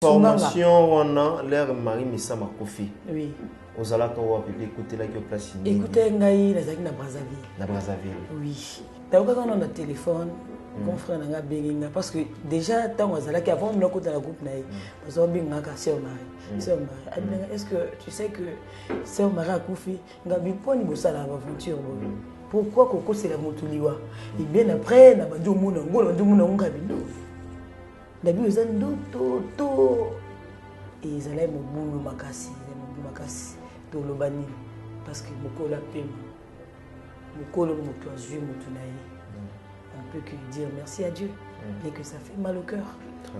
Formation, on a l'air Marie Missama Kofi. Oui. Aux alaka ou avez écouté la place. Écoutez, Ngaï, la Zaki na Brazzaville. Na Brazzaville. Oui. T'as quand on a téléphone, mon frère n'a pas parce que déjà, tant on a avant de côté la groupe naï, parce qu'on a bien Sœur Marie. Sœur Marie. Est-ce que tu sais que Sœur Marie a Kofi, n'a bien pas ni bossa la aventure. Pourquoi Coco c'est la motuliwa? Et bien après, n'a pas dit au monde, on a dit Dabi aux to et ils allaient mon boulot makasi, to le bani parce que beaucoup la paix, beaucoup le mot que Dieu m'outunaï. On peut que dire merci à Dieu, mais que ça fait mal au cœur.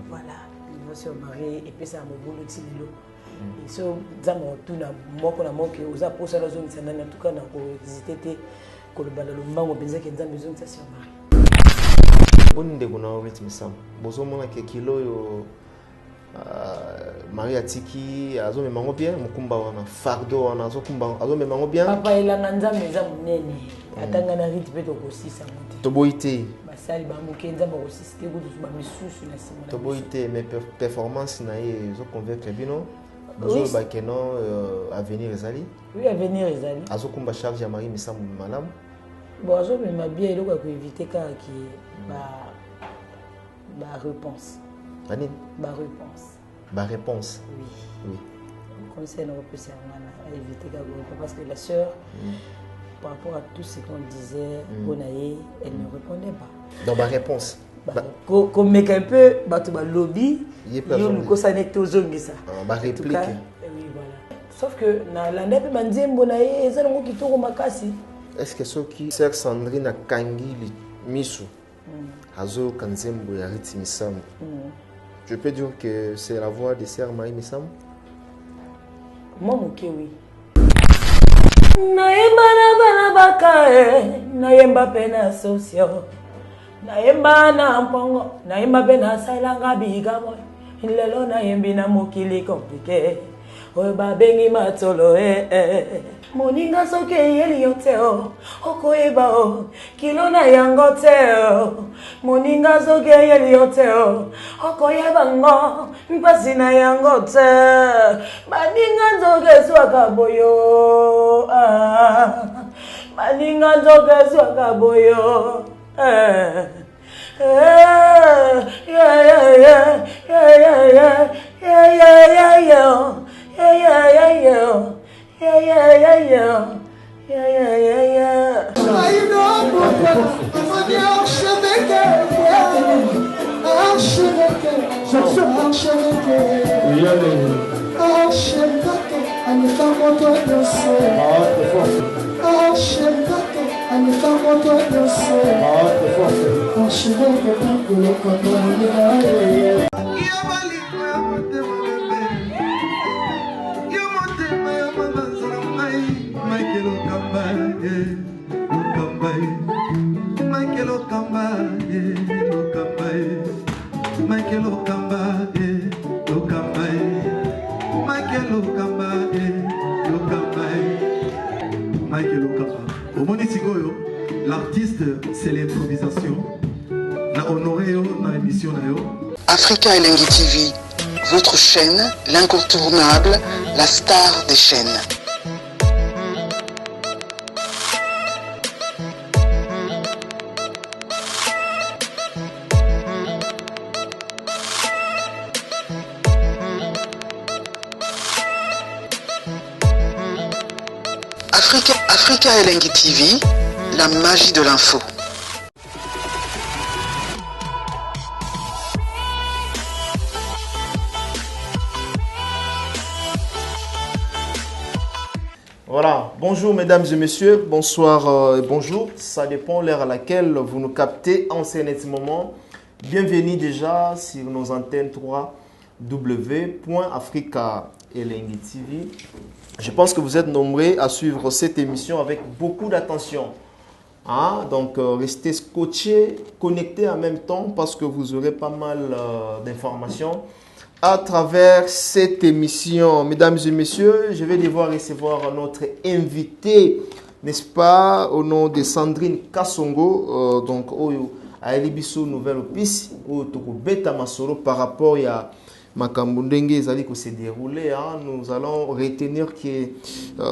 Voilà, il va se marier et puis ça mon boulot tililo. Et ce zamo tout na moi qu'on a manqué aux apôtres à la zone c'est en tout cas na ko hésiter que le balalo mango benza que nzambe zone ça se marie. Bonne ndeko na rythme sam bozomona ke kilo yo Maria Tiki azo memango bien mukumba wana fardo wana azo kumba azo memango bien papa elanga nzambe za munene atanga na rythme to kosisa mote to boité basali ba mukenza ba kosisa te kudu ba misusu na sima to boité mais performance na ye zo convaincre bino zo ba keno avenir ezali oui avenir ezali azo kumba charge ya Marie Missam malam bon je me bien il doit éviter car qui ba réponse Anine ba réponse oui conseil on peut c'est à éviter car parce que la sœur par rapport à tout ce qu'on disait Bonaye elle ne répondait pas donc ba réponse comme mec un peu bato ba lobby yo nous ça n'est aux zones ça ba réplique oui voilà sauf que na la ndep manzem Bonaye ezana ngo kitoko makasi. Est-ce que ceux qui sert Sandrine à Kangi Misu Azo Kanzembo et Ariti Missam je peux dire que c'est la voix de Sœur Marie Missam? Moi, oui. Naemba na bana bakae, naemba pena sosio, naemba na mpongo, naemba pena sailanga biga boy, ilelo naembi na mokili compliqué. Oye babengi matolo moninga soke yeli yoteo okoyeba o kilona yango teo moninga soke yeli yoteo okoyeba ngo mpasi na yango te maninga nzoke swaka boyo maninga nzoke swaka boyo L'artiste, c'est l'improvisation. Na honoré na émission na yo. Africa Elengi TV, votre chaîne, l'incontournable, la star des chaînes. Africa Elengi TV, la magie de l'info. Voilà, bonjour mesdames et messieurs, bonsoir et bonjour. Ça dépend l'heure à laquelle vous nous captez en ce moment. Bienvenue déjà sur nos antennes 3 www.africa Elengi TV. Je pense que vous êtes nombreux à suivre cette émission avec beaucoup d'attention. Donc restez scotchés, connectés en même temps parce que vous aurez pas mal d'informations à travers cette émission. Mesdames et messieurs, je vais devoir recevoir notre invité, n'est-ce pas, au nom de Sandrine Kassongo, donc à Elibiso Nouvelle Opis, au Toko Beta Masoro par rapport à makambo ndenge ezali ko se dérouler, hein, nous allons retenir que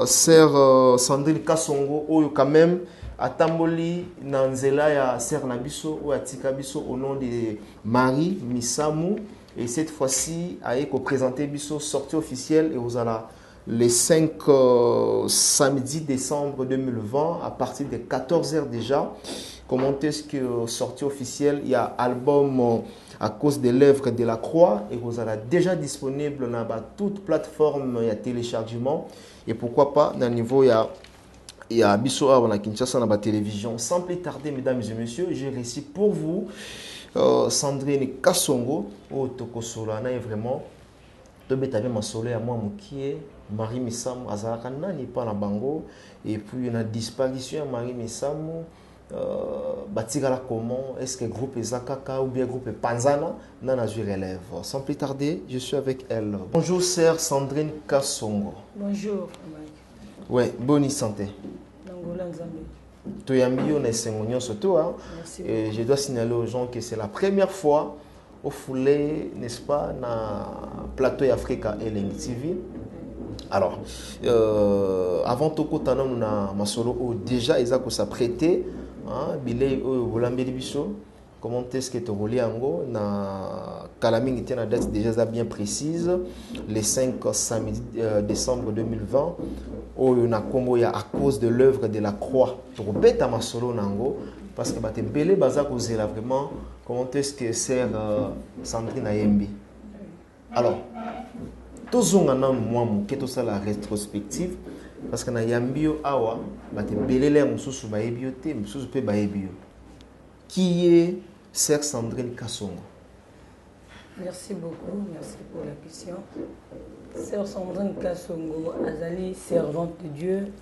sœur Sandrine Kasongo oyo quand même atamboli na nzela ya sœur Nabiso ou atika biso au nom de Marie Misamu, et cette fois-ci a été présenté biso sortie officielle et vous allez le 5 samedi décembre 2020 à partir de 14h déjà. Comment est-ce que sortie officielle, il y a album à cause de l'œuvre de la croix et vous allez déjà disponible dans toute plateforme il y a téléchargement, et pourquoi pas dans le niveau il y a biso à Kinshasa dans la télévision. Sans plus tarder, mesdames et messieurs, j'ai réussi pour vous Sandrine Kasongo au Tokosolana, et vraiment tobetabe masolo ya moi mukie Marie Misamu azalaka nani pa na bango, et puis la disparition de Marie Misamu batigala comment, est-ce que groupe Ezakaka ou bien groupe Panzana n'en a eu relève. Sans plus tarder, je suis avec elle. Bonjour sœur Sandrine Kasongo. Bonjour. Ouais, bonne santé. Et je dois signaler aux gens que c'est la première fois au foulé, n'est-ce pas, na plateau Africa et TV. Alors, avant tout, nous avons masolo déjà ils ont s'apprêté, bilay bolambeli biso. Comment est-ce que tu roules en na Kalaming était la date déjà bien précise, le 5 samedi décembre 2020. On a combo à cause de l'œuvre de la croix. Pour bête à masolo nango parce que tu belé baza causé là vraiment. Comment est-ce que c'est Sandrine Ayembi? Alors, tous on a moi que tout ça la rétrospective parce que na yambio awa bate belé les mususu ba ebioté mususu pe ba ebio. Qui est sœur Sandrine Kasongo? Merci beaucoup, merci pour la question. Sœur Sandrine Kasongo, Azali, servante de Dieu,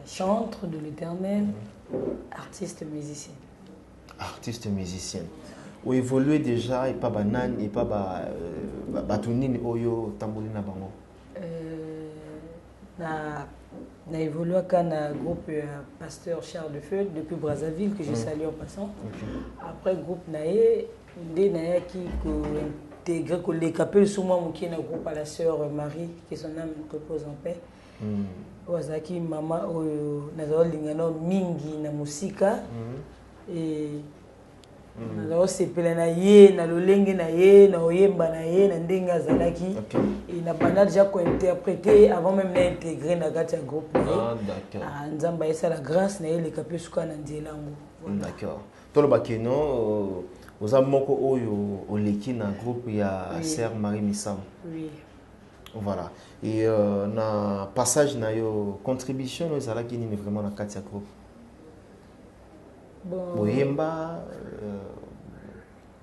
chantre de l'Éternel, artiste musicienne. Artiste musicienne. Ou évolué déjà et pas banane et pas batunine oyo tambourine bango. Na évolué dans le groupe Pasteur Charles de Feu depuis Brazzaville que je salue en passant. Après groupe Naé, des Naé qui intégré les capelles sous moi qui est dans le groupe à la sœur Marie que son âme repose en paix. Wazaki mama nazao lingano mingi na musika et nazao sepela na ye na lolenge na ye na oyemba na ye na ndenga zalaki et na bana déjà ko interpréter avant même d'intégrer na gatia groupe. D'accord. Nzamba esa la grâce na ye les capelles suka na nzelango. D'accord. Tolo bakeno aux amoko oyo oleki na groupe ya sœur Marie Misamu. Oui. Voilà. Et na passage na yo contribution nous ala qui ni vraiment na katia groupe. Bon. Boyemba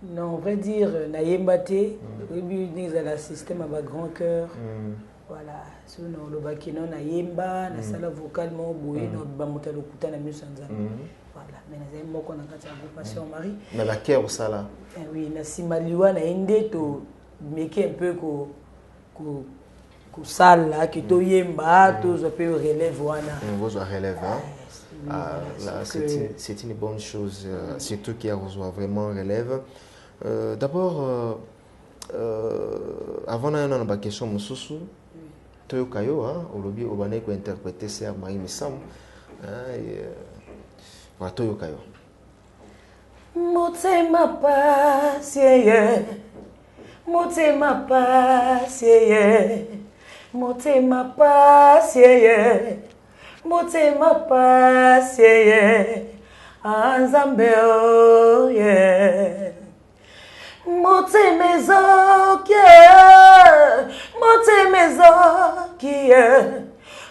non, on va dire na yemba te, début nous a la système à grand cœur. Voilà, sur le bakino na yemba, na sala vocalement boye no bamuta lokuta na musanza. Voilà, mais nous avons beaucoup de passion Marie. Mais la cœur ça là. Oui, na simaliwa na inde to meke un peu ko salle là qui to yemba to zo pe relève wana. On vous relève hein. C'est une bonne chose, surtout qu'il y a vraiment relève. D'abord, avant d'aller dans la question Moussousou, Toyo Kayo, au lobby au Bané qui interprété Sœur Marie Misamu, voilà Toyo Kayo. Motema pasiye, motema pasiye, motema pasiye. Motema pasiye, Anzambe oye. Motema zokie, motema zokie,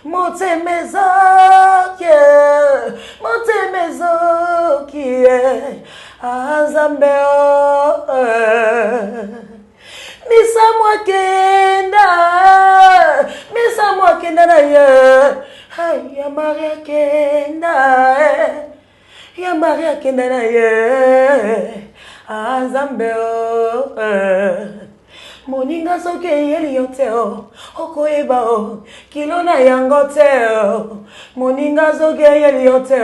motema zokie, motema zokie, Anzambe oye. Misa mwa kenda na ye. Ya Maria kenda na ye Azambe moninga soki eyeli yo te okoyeba kilo na yango te moninga soki eyeli yo te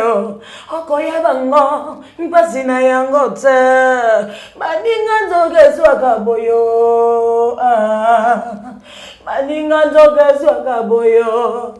okoyeba ngo mpasi na yango te baninga nzoka ezwaka boyo baninga nzoka ezwaka boyo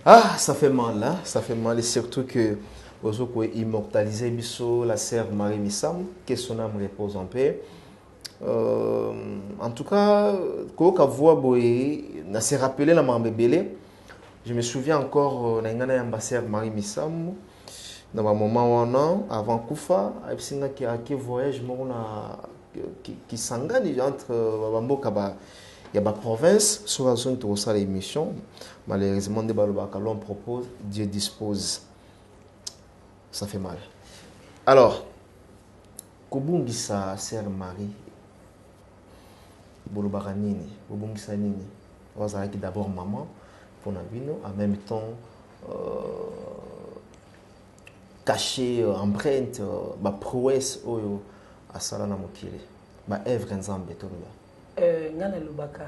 Ah, ça fait mal, hein? Ça fait mal, et surtout que vous avez immortalisé Bisso, la sœur Marie Missam, que son âme repose en paix. En tout cas, quand on voit Boé, on s'est rappelé la Mambe Belé. Je me souviens encore, on a une sœur Marie Missam, dans un moment où on a, avant Koufa, il y a un voyage qui s'engage entre il y a la province, sur la zone de la l'émission. Malheureusement, l'on propose, Dieu dispose. Ça fait mal. Alors, Kobungisa, sœur Marie, Bolobara Nini, Kobungisa Nini, on va d'abord maman, pour Nabino, en même temps, cacher, empreinte, ma prouesse, à Salana Mokile, ma œuvre en Zambie, tout le Ngana Lubaka,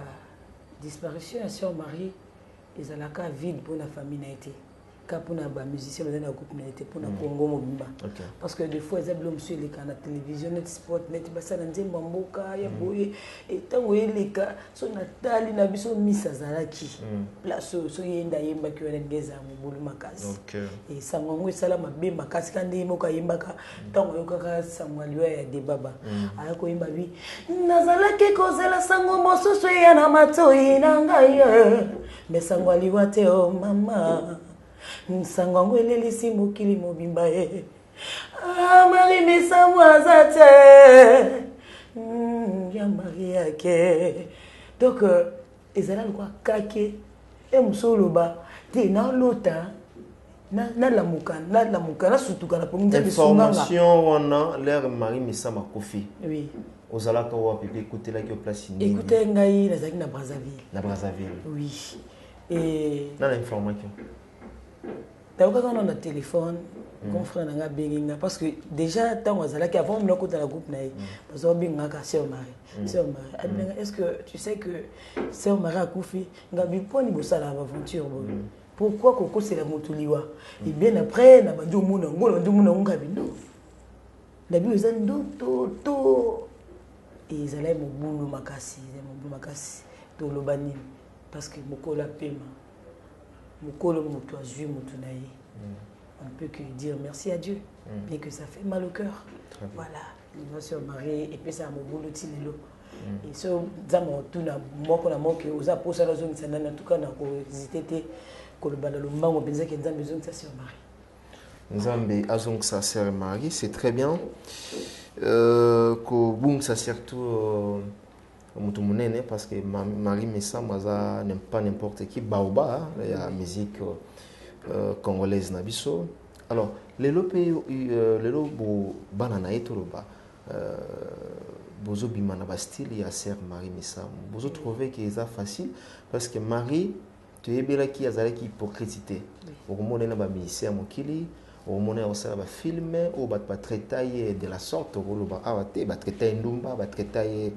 disparition à sœur Marie, ils ont la cas vide pour la famille naïté. Pour les musiciens, ils ont groupe naïté pour le Congo Mobimba. Parce que des fois, ils ont monsieur les canaux télévision, net sport, net basa nanze mamboka ya boye et tant où les cas sont natali na biso misa zalaki. Place so yenda yemba ki wana ngeza mubulu makasi. Et sangongo sala mabe makasi kandi moka yembaka tant où yoka sangwaliwa ya debaba. Ayako yemba bi nazalaki kozela sango mosusu ya na matoi na ngai. Mais sangwaliwa te o mama. Nsangwangu elelisi mokili mobimba Marie Missam wazate ya Marie yake donc ezala kwa kake musoloba te na lota na lamuka na sutuka na pominza bisunganga information wana l'air Marie Missam akofi. Oui. Ozalaka wa bébé écoutez la qui place ni. Écoutez ngai nazaki na Brazzaville. Na Brazzaville. Oui. Et dans l'information. T'as aucun nom de téléphone, confrère n'a pas parce que déjà tant que ça avant de côté la groupe naï, parce que bien n'a qu'à sœur Marie, sœur Marie. Est-ce que tu sais que sœur Marie a couffé, n'a vu pas ni bossa l'aventure. Pourquoi Coco c'est la motuliwa? Et bien après n'a pas dit au monde ngolo ndi monde ngabino. La bio zando to et ils allaient mon boulot makasi, to lobani parce que beaucoup la paiement. On ne peut que dire merci à Dieu, bien que ça fait mal au cœur. Voilà, il va se marier et puis ça m'a boulot et ce zamo tout na moko na moko aux apôtres à la zone ça n'a tout cas na hésité que le balalo mango benza que nzambe zone ça se marie. Nzambe azong ça se marie, c'est très bien. Que boum ça surtout parce que Marie Missam n'aime pas n'importe qui baoba la musique congolaise nabiso. Alors les lobo banana et toloba bozo bimana bastille il y a sœur Marie Missam bozo trouver que c'est facile parce que Marie tu es bela qui azala qui hypocrisie au monde na ba musicien mokili au monde on sala ba film ou ba traiter de la sorte au loba awate ba traiter ndumba ba traiter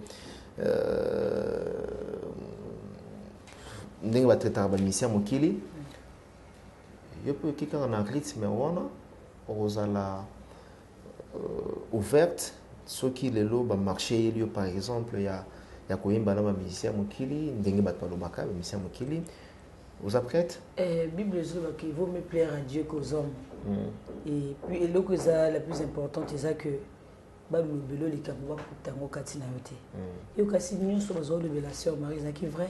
ndenge batraitaka bamisien mokili yo mpe okikanga na rythme wana ozala ouverte soki lelo bamarché yeli yo par exemple ya koyemba na bamusicien mokili ndenge bato balobaka bamisien mokili oza prête? Bible ezoba qu'il vaut mieux plaire à Dieu qu'aux hommes. Et puis eloko eza la plus importante eza que balobelo likambo bakutango kati na yo te yo kasi nyonso bazolobela sœur Marie ezaki vrai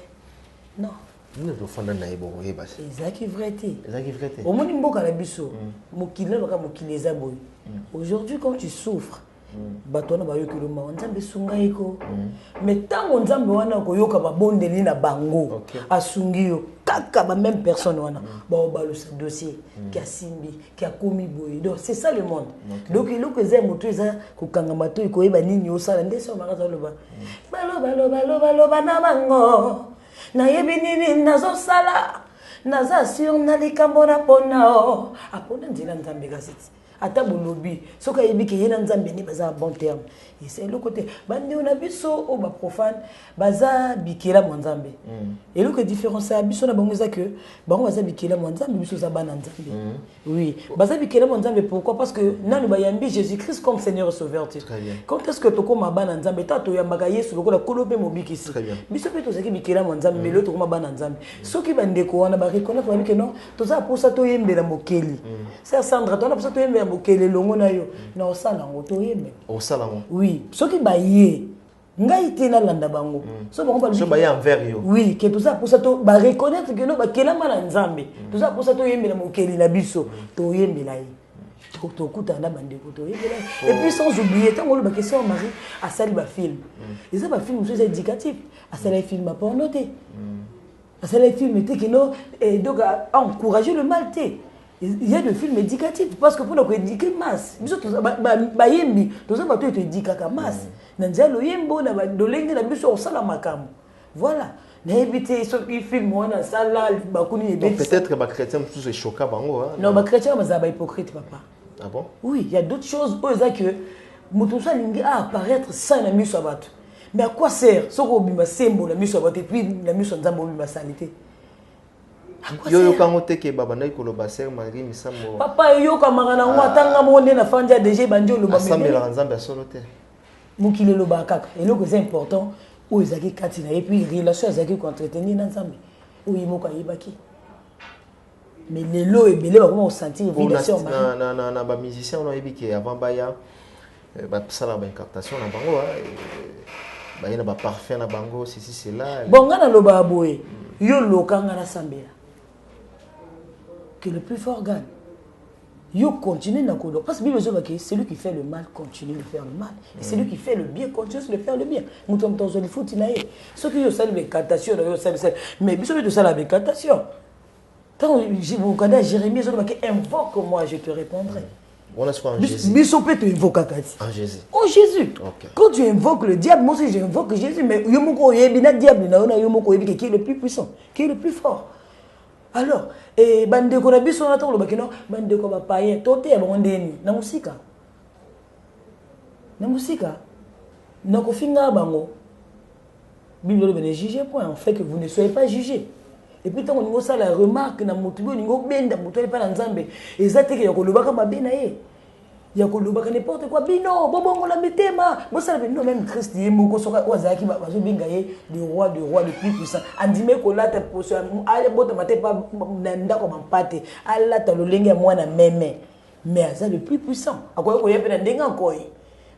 non nous devons fonder na yebo yeba ezaki vrai te vrai te omoni mboka na biso mokili baka mokili eza boy aujourd'hui quand tu souffres bato wana bayokeli mawa nzambe esunga ye ko mais ntango nzambe wana koyoka babondeli na bango asungi yo kaka ba même personne wana ba obalo ce dossier qui a simbi qui a commis boy donc c'est ça le monde donc il que zé moto eza ko kanga mato ko yeba nini osala ndeso makaza loba balo na bango na yebi nini nazo sala naza sur na likambo na pona o apona ndila nzambe kasiti ata bolobi soka yebi ke yena nzambe ni baza bon terme et c'est le côté bandi on a biso o ba profane baza bikela mwanzambe et le que différence a biso na bango za que bango baza bikela mwanzambe biso za bana nzambe oui baza bikela mwanzambe pourquoi parce que nanu bayambi Jésus-Christ comme Seigneur et Sauveur. Quand est-ce que toko mabana nzambe tato yambaka Yesu lokola kolobe mobikisi biso pe tozaki bikela mwanzambe mais l'autre koma bana nzambe soki bandeko wana ba reconnaître ba que non toza posa to yembela mokeli c'est Sandra tona posa to yembela mokeli longo na yo na osala ngo to yembe osala ngo oui soki baye ngai tena landa bango so bango ba so baye envers yo oui que tout ça pour ça to ba reconnaître que no ba kelama na nzambe tout ça pour ça to yembela mokeli na biso to yembela yi to kuta na bandeko to yembela et puis sans oublier tant on ba question Marie a sali ba film et ça ba film c'est éducatif a sali film ba pornoté a sali film était que no et donc a encourager le mal té. Il y a des films éducatifs parce que pour nous éduquer masse biso to ba yembi to ça ba to éduquer ka masse na nzalo yembo na ba dolenge na biso osala makambo voilà na éviter ce film wana sala ba kuni ebe peut-être ba chrétien tout c'est choquant bango hein non ba chrétien ba ba hypocrite papa ah bon oui il y a d'autres choses aux que mutusa lingi a apparaître sans la miso bato mais à quoi sert ce ko bima sembo la miso bato et puis la miso nzambo bima salité yo kango teke baba na ikolo baser Marie Misambo papa yo kamanga na ngwa tanga monde na fanja déjà banjo lo ba assemble la nzambe a solo te mukile lo ba kaka et le c'est important où ezaki katina et puis relation ezaki ko entretenir na nzambe où yimoka yibaki mais lelo ebele ba comment sentir vibration na ba musicien on a yebiki avant baya ba sala ba incantation na bango ba yena ba parfum na bango ceci cela bon ngana lo ba boye yo lokanga na sambela que le plus fort gagne. Yo continue na kodo parce que Bible dit celui qui fait le mal continue de faire le mal et celui qui fait le bien continue de faire le bien. Mutom tozo li futi na ye. Ce qui yo sala bécatation yo sala mais biso to sala bécatation. Tant je vous connais Jérémie zo dit invoque-moi je te répondrai. On a soit en Jésus. Biso peut te invoquer en Jésus. Oh Jésus. Okay. Quand tu invoques le diable, moi aussi j'invoque Jésus mais yo moko yebi na diable na yo moko yebi qui est le plus puissant, qui est le plus fort. Alors, et bande ko na biso na to lo bakino bande ko ba paye tote ya bondeni na musika na ko finga bango Bible le juger point en fait que vous ne soyez pas jugés et puis tant on ngo ça la remarque na mutubo ngo benda mutubo pa na nzambe ezate ke ya ko lobaka mabena ye ya ko lobaka n'importe quoi bino bobongo la mitema bo ça non même Christ ye moko soka wazaki ba zo binga ye le roi le plus puissant andime ko lata poso ale bota mate pa nda ko mampate ala ta lolenge mwana meme mais aza le plus puissant akoyo ko yepe na ndenga koyi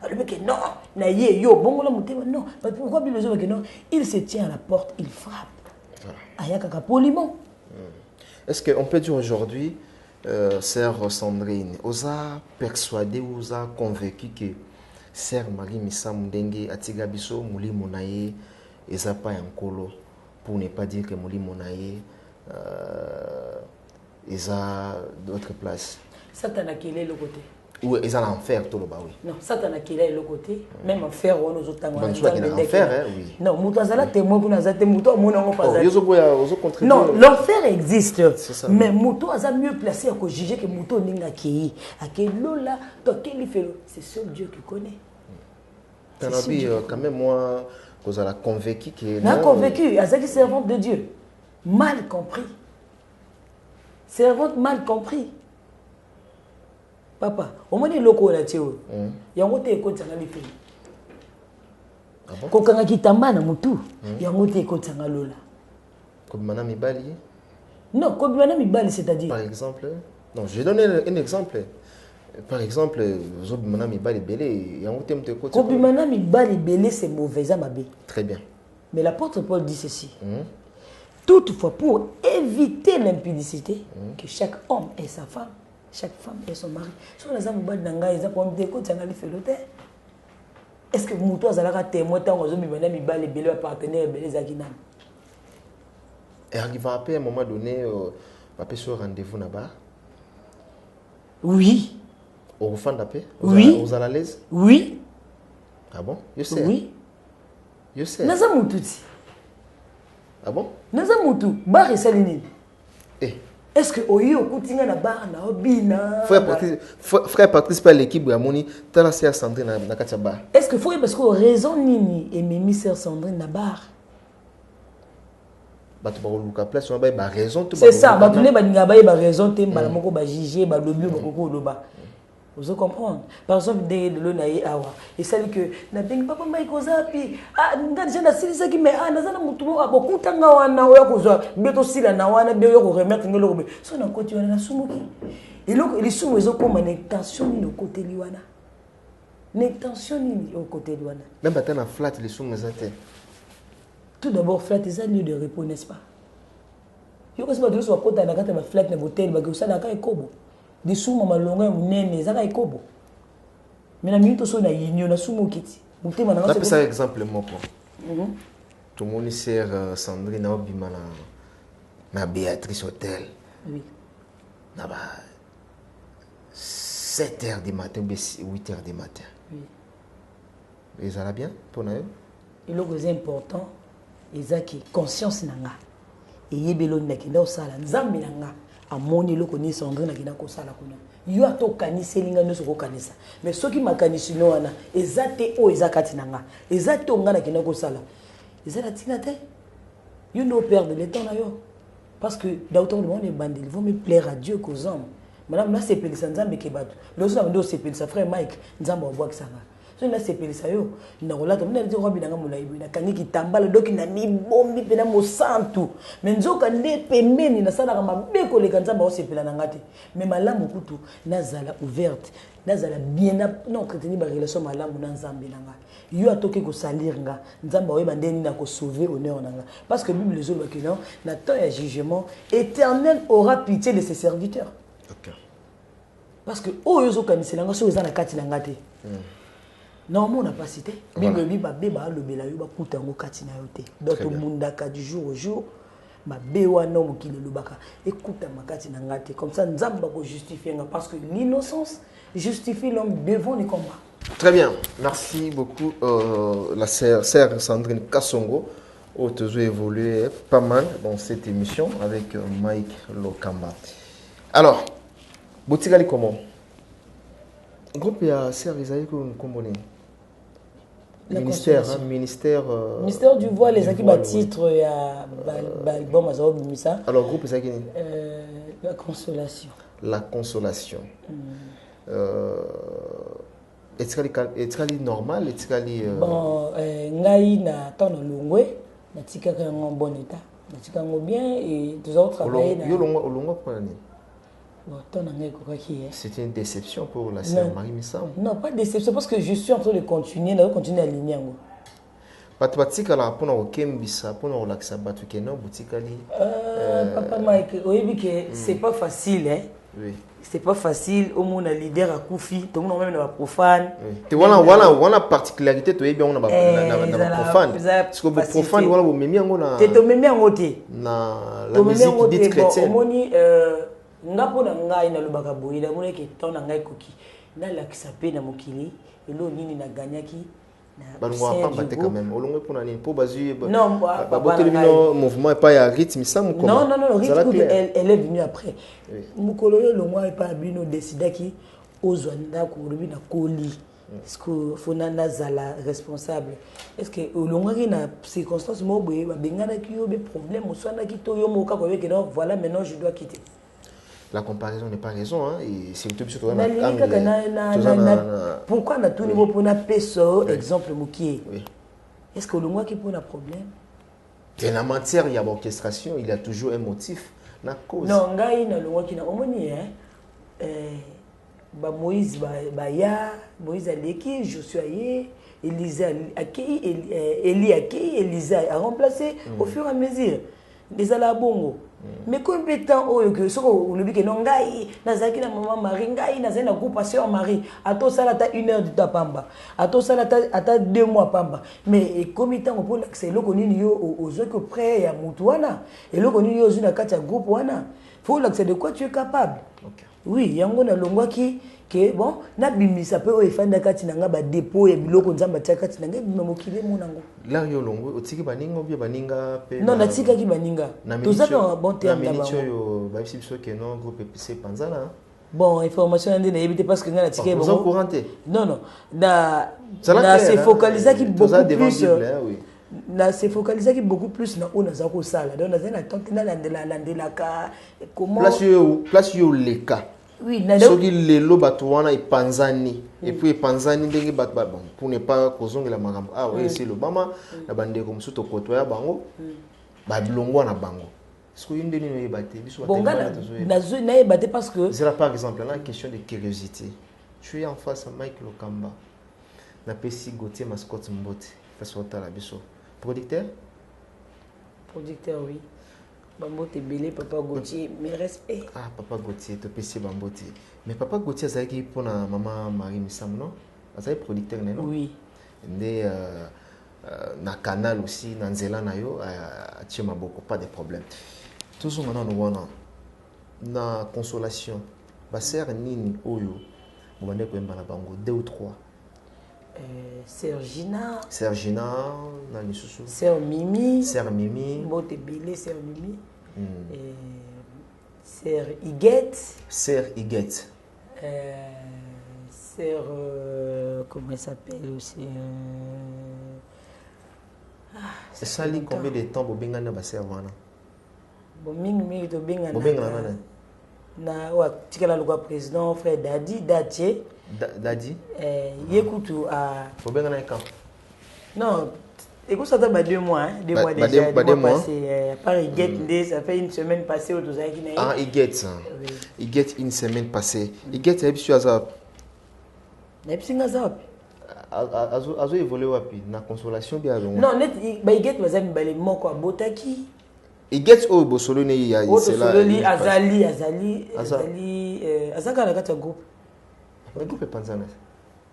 alors que non na ye yo bongo la mutema non pourquoi Bible zo que non il se tient à la porte il frappe ayaka ka poliment. Est-ce qu'on peut dire aujourd'hui Sœur Sandrine, vous a persuadé, vous a convaincu que Sœur Marie Misambo Ndenge atiga biso muli monaye eza pa yankolo pour ne pas dire que muli monaye eza d'autres places. Satan a quel est le côté? Ou ils en enfer tout le bas oui. Non, Satan a quel est le côté? Même enfer on nous autant. Bon, soit qu'il a enfer oui. Non, mutazala témoin pour nous azate muto mon non pas. Non, l'enfer existe. Mais muto aza mieux placé à juger que muto ninga ki. À quel lola, toi quel fait c'est seul Dieu qui connaît. Quand même moi vous avez convaincu que non convaincu, azaki servante de Dieu. Mal compris. Servante mal compris. Papa, au moins il loko la tio. Yango te ekotanga lipe. Ko kanga kitamba na mutu. Yango te ekotanga lola. Ko bimana mibali? Non, ko bimana mibali c'est-à-dire. Par exemple, non, je vais donner un exemple. Par exemple, zo bimana mibali belé, yango te mte ekotanga. Ko bimana mibali belé c'est mauvais ça mabe. Très bien. Mais l'apôtre Paul dit ceci. Toutefois pour éviter l'impudicité que chaque homme ait sa femme. Chaque femme et son mari. Sur les hommes, ils ont des côtes, est-ce que vous avez témoin tant que vous avez des partenaires, des aguinam? Et arriva à un moment donné, papa sur rendez-vous là-bas. Oui. Au refend d'appel. Oui. Aux à l'aise. Oui. Ah bon? Je sais. Oui. Je sais. Naza mututi. Ah bon? Naza mutu. Bar et salinine. Eh. Est-ce que Oyo Koutinga na bar na obina? Frère participe à l'équipe de Amoni, t'as la sœur Sandrine na Kachaba. Est-ce que faut parce que raison nini et Mimi sœur Sandrine na bar? Bah tu vas louka place, on va ba raison tout. C'est ça, bah tu n'es pas ninga ba raison te mbala moko ba juger ba lobi ba koko loba. Vous comprenez? Par exemple, de l'onaï awa. Et ça dit que na bengi papa mai kozapi. Ah nga déjà na silisa ki me ah nazana mutu mo aboku tanga wana oya kozwa beto sila na wana be yo ko remettre ngelo ko. So na koti wana na sumuki. Et donc les sumu ezo koma na tension ni no côté liwana. Na tension ni au côté liwana. Même pas na flat les sumu zate. Tout d'abord flat est un lieu de repos, n'est-ce pas? Yo ko sima so kota na kata ba flat na hotel ba ko sala ka ekobo. Des sous malonga munene zaka ikobo. Mais na minute so na yinyo na sumo kiti. Mutema na ngasa. Ça exemple moko. Tout le monde sert Sandrine na obima na Béatrice Hotel. Oui. Na ba 7h du matin ou 8h du matin. Oui. Et ça va bien pour nous? Et le plus important, c'est que conscience nanga. Et yebelo na kenda osala nzambe nanga. Amoni loko ni Sandrine na kina kosala kuna. Yo ato kanisa linga no soko kanisa. Mais soki makanisi no wana ezate o ezakati nanga. Ezate onga na kina kosala. Ezala tina te. You no perdre le temps na yo. Parce que d'autant le monde est bandé, il vaut mieux plaire à Dieu qu'aux hommes. Madame là c'est pelisa nzambe ke batu. Le so ndo c'est pelisa frère Mike nzambe wa bwak sanga. So na c'est pelisa yo. Na rolata mna ndi robi nanga mulaibu na kangi kitambala doki na ni bombi pena mo santu. Mais nzoka nde pembeni na sala kama beko le kanzamba o sepela na ngati. Mais malamu kutu nazala ouverte. Nazala bien non entretenir ba relation malamu na nzambe nanga. Yo atoke ko salir nga nzamba oyeba ndeni na ko sauver honneur nanga. Parce que Bible zo ba non na temps ya jugement éternel aura pitié de ses serviteurs. OK. Parce que oyo kanisela nga so eza na kati na ngate. Normalement on n'a pas cité. Bible ba beba lobela yo ba kuta ngo kati na yo te. Donc mundaka du jour au jour ma bewa no mokile lobaka écoute makati na ngate comme ça nzamba ko justifier nga parce que l'innocence justifie l'homme devant les combats. Très bien. Merci beaucoup la sœur Sandrine Kassongo. Tu as évolué pas mal dans cette émission avec Mike Lokamba. Alors, Boutigali comment? Groupe ya sœur Isaïe Komboni. Ministère du voile, les acquis titre ya album Azao Bimisa. Alors groupe c'est qui? La consolation. La consolation. Est-ce normal? Bon, ngai na temps na longwe, na tika ka en bon état. Na tika ngo bien et tous autres travailler na. Yo longo pour l'année. C'est une déception pour la sœur Marie Missam. Non, pas de déception, parce que je suis en train de continuer à aligner. Papa Mike, c'est pas facile, hein? Oui. C'est pas facile, au monde a leader à Koufi, tout le monde même profane. Voilà particularité, tu es bien on a profane. Parce que profane voilà vous même on a. Tu même en côté. Na la musique dite chrétienne. Nga pona ngai na lobaka boyila mona ke tona ngai koki na la kisape na mokili elo nini na ganyaki na banwa pamba te quand même olongwe pona nini po bazu non baboteli bino mouvement pas ya rythme ça mon comment non rythme elle est venue après mukolo yo longwa pas bino décidaki ozwanda ko lobi na koli est-ce que fona nazala responsable est-ce que olongwa ki na circonstance mo boye ba bengana ki yo be problème oswana ki to yo moka ko yeke non voilà maintenant je dois quitter. La comparaison n'est pas raison, hein, et c'est tout sur pourquoi on a tout niveau pour un peso, exemple Moukié? Est-ce que le mois qui pose un problème? En la matière, il y a l'orchestration, il y a toujours un motif, la cause. Non, il y a le mois qui n'a pas Moïse Moïse Aleki, Joshua Élie Aki, Élisée a remplacé au fur et à mesure. Déjà la bongo. Mais combien de temps que ce qu'on le dit que non ngai nazaki na maman Marie ngai nazaki na groupe passion Marie ato sala ta 1 heure du tapamba ato sala ta 2 mois pamba mais combien de temps on peut c'est le connu yo aux que près ya mutu wana et le connu yo zuna kati ya groupe wana faut l'accès de quoi tu es capable. Okay. Oui yango na longwa ki que bon na bimisa pe o efanda kati na nga ba dépôt ya biloko nzamba tia kati na nga bima mokile monango là yo longo otiki baninga bien baninga pe non na tika ki baninga tout ça dans bon terme na bango yo ba bisi biso que non groupe PC Panzana bon information ndé na éviter parce que nga na tika bon vous couranté non na c'est focaliser qui beaucoup plus là c'est focaliser qui beaucoup plus na on za ko sala donc na na tante na landela ka comment place yo leka. Oui, soki lelo bato wana epanzani et puis epanzani ndenge bato bon pour ne pas kozongela makambo ah oui c'est le mama na bandeko musu to kotoya bango ba bilongo na bango est-ce que yinde nino yebate biso na yebate parce que c'est là par exemple la question de curiosité tu es en face à Mike Lokamba na pesi Gauthier Mascotte Mbote face au tala biso producteur oui. Bambote belé papa Gauthier mais respect ah papa Gauthier to pesi Bambote mais papa Gauthier azaki pour na maman Marie Missam non azaki producteur non oui ndé na canal aussi na nzela na yo atima beaucoup pas de problème toujours on wana na consolation ba sœur nini oyo bobande ko emba na bango 2 ou 3 Sergina na lisusu Sœur Mimi Mbote belé Sœur Mimi Sœur Iguette Sœur comment elle s'appelle aussi ça lit combien de temps bobenga na ba sœur wana mingi to benga na wa tikala le président frère Dadi yekutu a bobenga na quand non écoute ça fait 2 mois hein 2 mois déjà passé par Iguette ça fait une semaine passée au tozaki na ah Iguette une semaine passée Iguette est sur azap nepsinga zap azo évoluer wapi na consolation bien non net ba Iguette bazami balé moko abotaki Iguette o bosolo ne ya c'est là azali azaka na kati ya groupe le groupe Panzana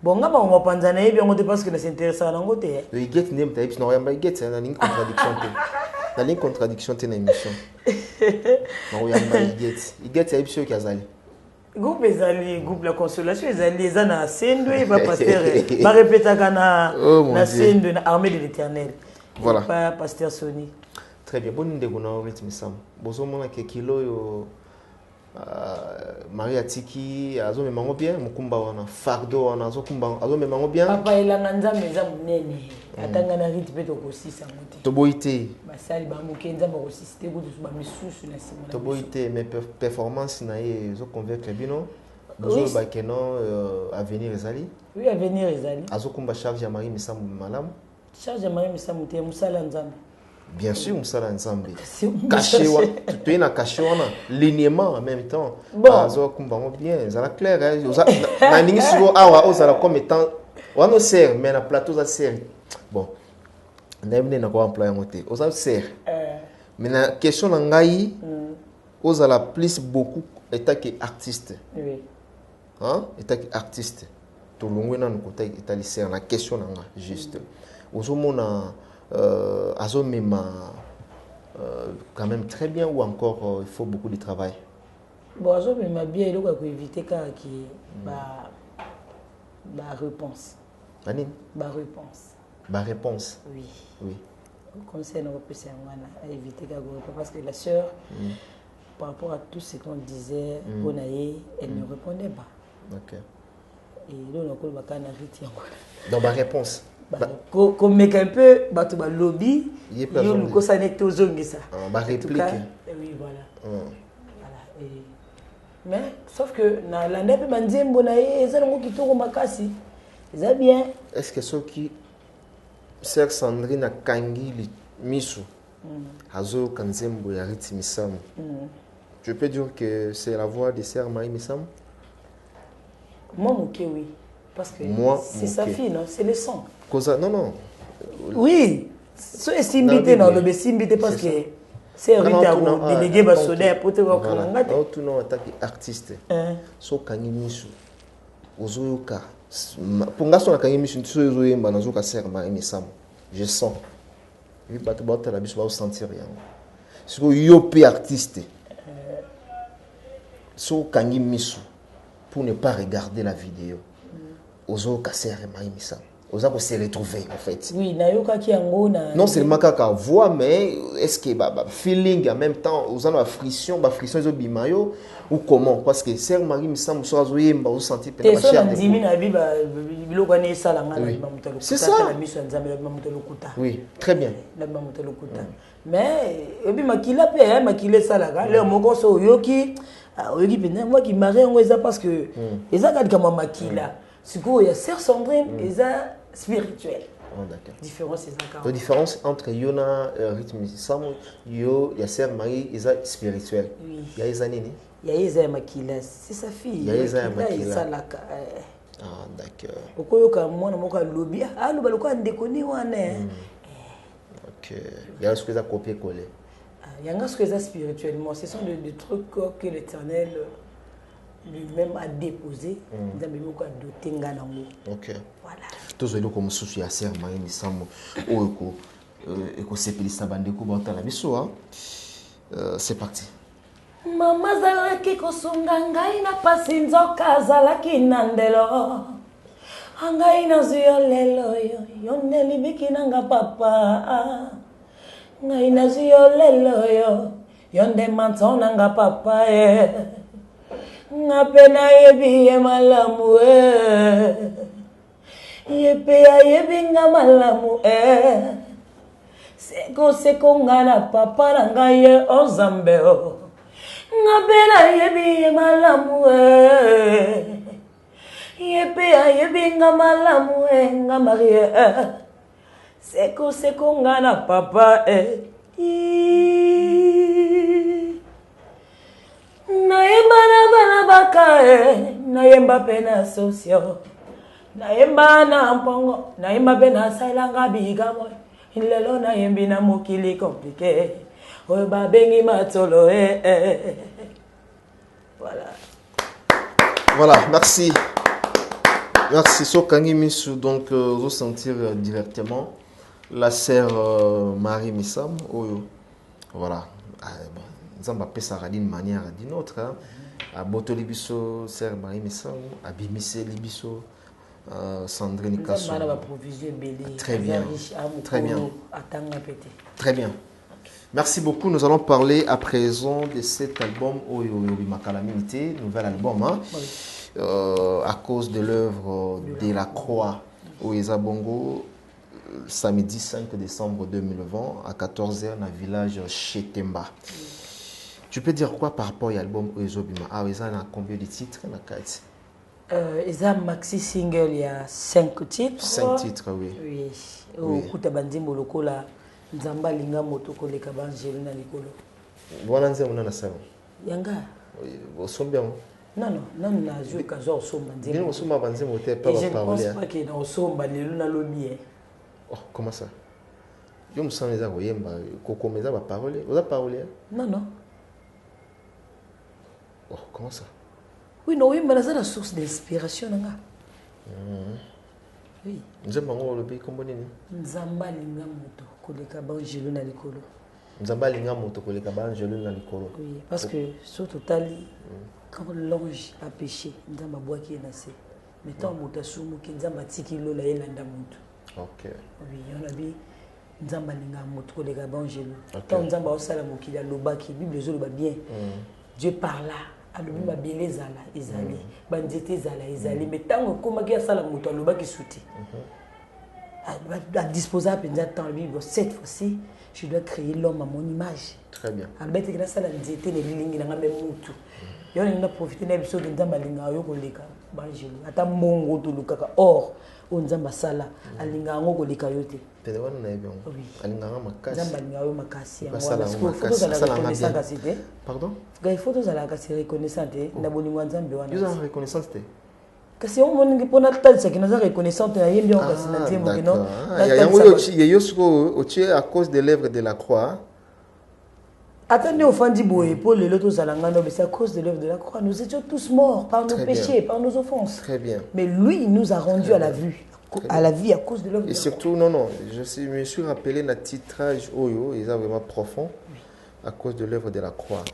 bon nga ba ngo Panzana yebi ngo te parce que c'est intéressant na ngote Iguette nem ta ipsi no yamba Iguette na ligne contradiction te na émission no yamba Iguette ya ipsi okazali groupe ezali groupe la consolation ezali ezana sendwe ba pasteur ba répétaka na sendwe na armée de l'Éternel voilà pas pasteur Sony très bien bonne ndeko na rythme sam bozo mona ke kilo yo Maria Tiki azo memango bien mukumba wana fardo wana azo kumba azo memango bien papa elanga nzambe za munene atanga na rythme to kosisa muti to boité basali ba mukenza ba kosiste ko to ba misusu na sima to boité mais performance na ye zo convaincre bino bozo ba keno avenir ezali oui avenir ezali azo kumba charge ya Marie Missam malamu charge ya Marie Missam te musala nzambe. Bien sûr, Moussala Nzambe. Caché, tu es na caché l'alignement en même temps. Azo kumbango bien, ça la clair. Na ningi sugo awa ozala comme étant wano ser mais na plateau za ser. Bon. Ndemne na ko employer ngote. Oza ser. Mais na question na ngai ozala plus beaucoup état que artiste. Oui. Hein? État que artiste. To longwe na ko état li ser na question na nga juste. Ozomona Azomema quand même très bien ou encore il faut beaucoup de travail. Bon, Azomema bien, il faut éviter qui réponse. Anine? Réponse. Oui. Oui. Conseil nous repousse à éviter parce que la sœur par rapport à tout ce qu'on disait, elle ne répondait pas. OK. Et là on a pas donc ma réponse comme mec un peu bato ba lobby yo luko sanecte ozongisa ba réplique oui voilà voilà et mais sauf que na landa pe manzembo na eza ngo kitoko makasi eza bien est-ce que ceux qui sœur Sandrine a kangi misu azo kanzembo ya Riti Missam je peux dire que c'est la voix de sœur Marie Missam moi ok oui parce que c'est sa fille non c'est le sang non non oui so esimbité non le besimbité parce que c'est Rita délégué basoda pour te voir voilà tout non attaque artiste so kangi misu ozoyoka pour ngaso na kangi misu so ozoyemba na zoka serma emisamo je sens oui bato bato la biso ba sentir rien so yo pe artiste so kangi misu pour ne pas regarder la vidéo ozoka serma emisamo oza ko se retrouver en fait. Oui, nayoka ki yango na non seulement kaka voix mais est-ce que feeling en même temps oza na frisson zo bimayo ou comment parce que Sœur Marie Misambo so azoyemba o sentir pe na chair de dimi na biba biloko ne sala nga na mamutalo. C'est ça. Na miso nzambe na mamutalo kuta. Oui, très bien. Na mamutalo kuta. Mais ebi makila pe makile sala ga le moko so yoki oyoki pe moi qui marie ngo eza parce que eza ka kama makila. Siko ya Sœur Sandrine eza spirituel. Oh, d'accord. Différence c'est ça. La différence entre Yona rythme Misambo yo ya Sœur Marie eza spirituel. Oui. Ya eza nini? Ya eza makila, c'est sa fille. Ya eza makila. Salaka. Ah d'accord. Okoyoka mwana moko lobi aloba loko ndekoni wana. OK. Ya ce que ça copier coller. Yanga ce que ça spirituellement, ce sont des trucs que l'Éternel lui-même a déposé dans le moko doté nganango. OK. Voilà. Tous les comme souci à Sœur Marie Misambo o eko sepelisa bandeko baotala biso c'est parti. Mama zalaki kosunga ngai na pasi nzoka zalaki na ndelo angai na zuyo lelo yo nelibiki nanga papa ngai na zuyo lelo yo nde mantona nga papa ngapena yebi ye malamu yepe ya yebi nga malamu seko ngana papa na ngai ye ozambe ngapena yebi ye malamu yepe ya yebi nga malamu nga marie seko ngana papa nayemba na bana baka nayemba pe na sosio nayemba na mpongo nayemba pe na sailanga biga mo lelo nayembi na mokili compliqué oyo babengi matolo voilà merci so kangi misu donc ressentir directement la Sœur Marie Misambo oyo voilà nzamba pesa d'une manière d'une autre a botoli biso Sœur Marie Misambo abimise libiso Sandrine Kasso. Très bien. Très bien. Très bien. Merci beaucoup. Nous allons parler à présent de cet album Oyoyobi Makalamité, nouvel album, à cause de l'œuvre de la Croix au Bongo, samedi 5 décembre 2020 à 14h dans le village Chetemba. Tu peux dire quoi par rapport à l'album Oyoyobi Makalamité? Ah, il y a combien de titres? Il y a maxi single, il y a 5 titres. 5 titres, oui. Oui. Au Kuta Bandimbo Lokola, Nzamba Linga Motoko le Kaban Jeluna Likolo. Voilà, on a ça. Yanga. Au Sombia. Non, on a joué qu'à Zor Somba. Bien, au Somba Bandimbo, on pas parler. Je ne pense pas qu'il y a au Somba, les Luna Lobi. Oh, comment ça? Je me sens les Aroyemba, Coco Meza va parler. Vous avez parlé? Non. Oh, comment ça? Oui, non, oui, mais c'est la source d'inspiration. Oui. Nzamba ngolo kombo nini? Nzamba linga moto koleka banjelo na likolo. Nzamba linga moto koleka banjelo na likolo. Oui, parce que sur total quand l'ange a péché, nzamba bois qui est nassé. Mais tant moto sumu ki nzamba tiki lola elanda moto. OK. Oui, on a dit nzamba linga moto koleka banjelo. Tant nzamba osala mokili lobaki, Bible zo loba bien. Dieu parla. Alobi babele ezala ezali banzete ezala ezali mais tango komaki asala moto alobaki suti à disposer penza temps Bible cette fois-ci je dois créer l'homme à mon image. Très bien. Albert que sala nzete ne lilingi na ngame mutu yo na profiter na biso de nzamba linga yo koleka banjelo ata mongo to lukaka or o nzamba sala alinga ngo koleka yo te pele wana na ebongo alinga makasi nzamba linga yo makasi ya wana photo za la reconnaissance te pardon gai photo za la kasi reconnaissance te na bolingo nzambe wana yo za reconnaissance te kasi on moningi pona talisa kina za reconnaissance na yembi on kasi na tiembo kino yango yo suko o tu à cause de l'œuvre de la croix Attendez au fin d'Iboé, Paul et l'autre Zalangano, mais c'est à cause de l'œuvre de la croix. Nous étions tous morts par nos péchés, par nos offenses. Très bien. Mais lui, il nous a rendus à la vue, à la vie à cause de l'œuvre de la croix. Et surtout, non, je me suis rappelé le titrage Oyo, il est vraiment profond, à cause de l'œuvre de la croix.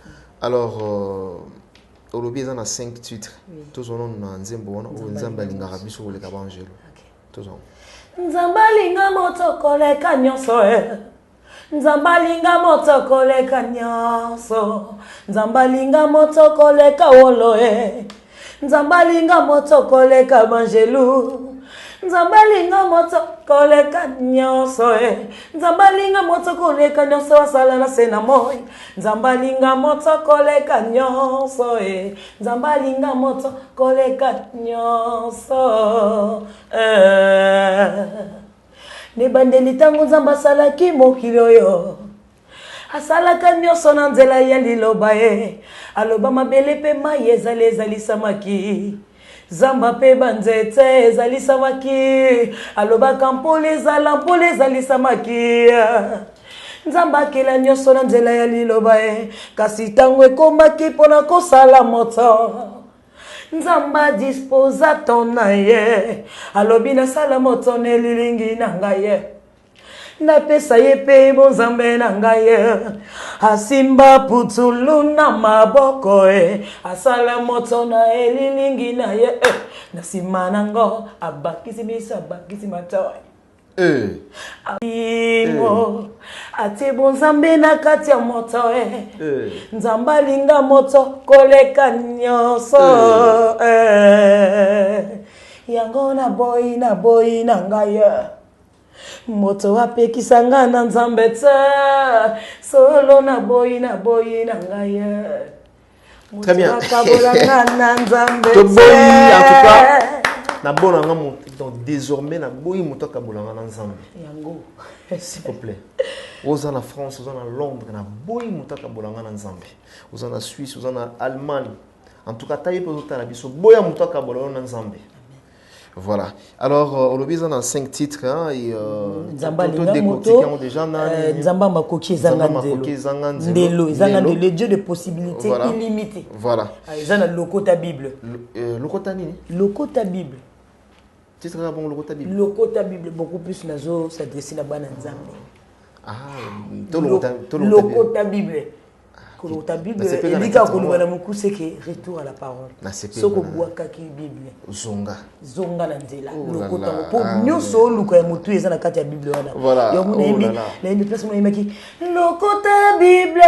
Alors, aujourd'hui, il y a 5 titres. Tous on a Nzembo, Nzamba Lingarabi sur le Kabangelo. Tous on. Nzamba Linga Motokole Kanyosoe. Nzambalinga motokole kanyoso, Nzambalinga motokole kawoloe, Nzambalinga motokole kabanjelu, Nzambalinga motokole kanyoso, Nzambalinga motokole kanyoso asala na senamoy, Nzambalinga motokole kanyoso, Nzambalinga motokole kanyoso. Ne bandeli tango nzamba salaki mokili oyo asalaka nyonso na nzela ya liloba ye aloba mabele mpe mai ezali ezalisamaki zamba mpe banzete ezalisamaki alobaka mpula ezala mpula ezalisamaki nzamba akela nyonso na nzela ya liloba ye kasi ntango ekombaki mpona kosala moto Nzamba disposa ton aye, alobi na sala moto nelilingi na ngaye. Na pesa ye pe bonzambe na ngaye, asimba putulu na maboko asala moto na elilingi na ye. Na simanango, abakisi bisa, abakisi matoy. Ingo ati bonzambe na kati ya moto nzamba linga moto koleka nyonso yango na boyi na ngaya moto apekisa nga na nzambe te solo na boyi na ngaya Très bien. na nzambe te boyi en tout cas na bona nga donc désormais na boyi moto kabolanga na nzambe yango s'il vous plaît aux en France aux en Londres na boyi moto kabolanga na nzambe aux en Suisse aux en Allemagne en tout cas taille pour tout la biso boya moto kabolanga na nzambe. Voilà. Alors aujourd'hui on a 5 titres hein et Nzamba linga moto déjà Nzamba makoki zanga ndelo le Dieu de possibilités illimitées. Voilà. Zana lokota Bible. Lokota nini? Lokota Bible. Titre bon Lokota Bible. Lokota Bible beaucoup plus nazo s'adresser na bana Nzambe. Lokota Bible. Lokota Bible elika koluba na mukuse ke retour à la parole. Soko bwaka ki Bible. Zonga na nzela. Lokota po nyoso luka ya mutu eza na kati ya Bible wana. Voilà. Yo muna na indi place mo imaki lokota Bible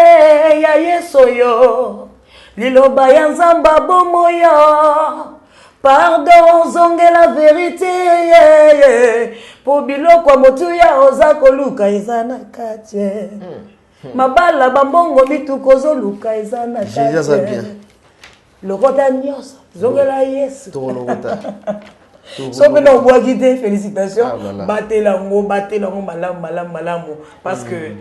ya Yesu yo. Liloba ya Nzamba bomo yo. Pardon, zonge la vérité, pour biloko motu ya ozako luka ezana katie. Mabala bambongo mituko zo luka ezana katie. Jésus ça bien. Lokota nyos, zonge la Yesu. To lokota. Sobe na obwakite félicitations. Batela ngo malamu parce que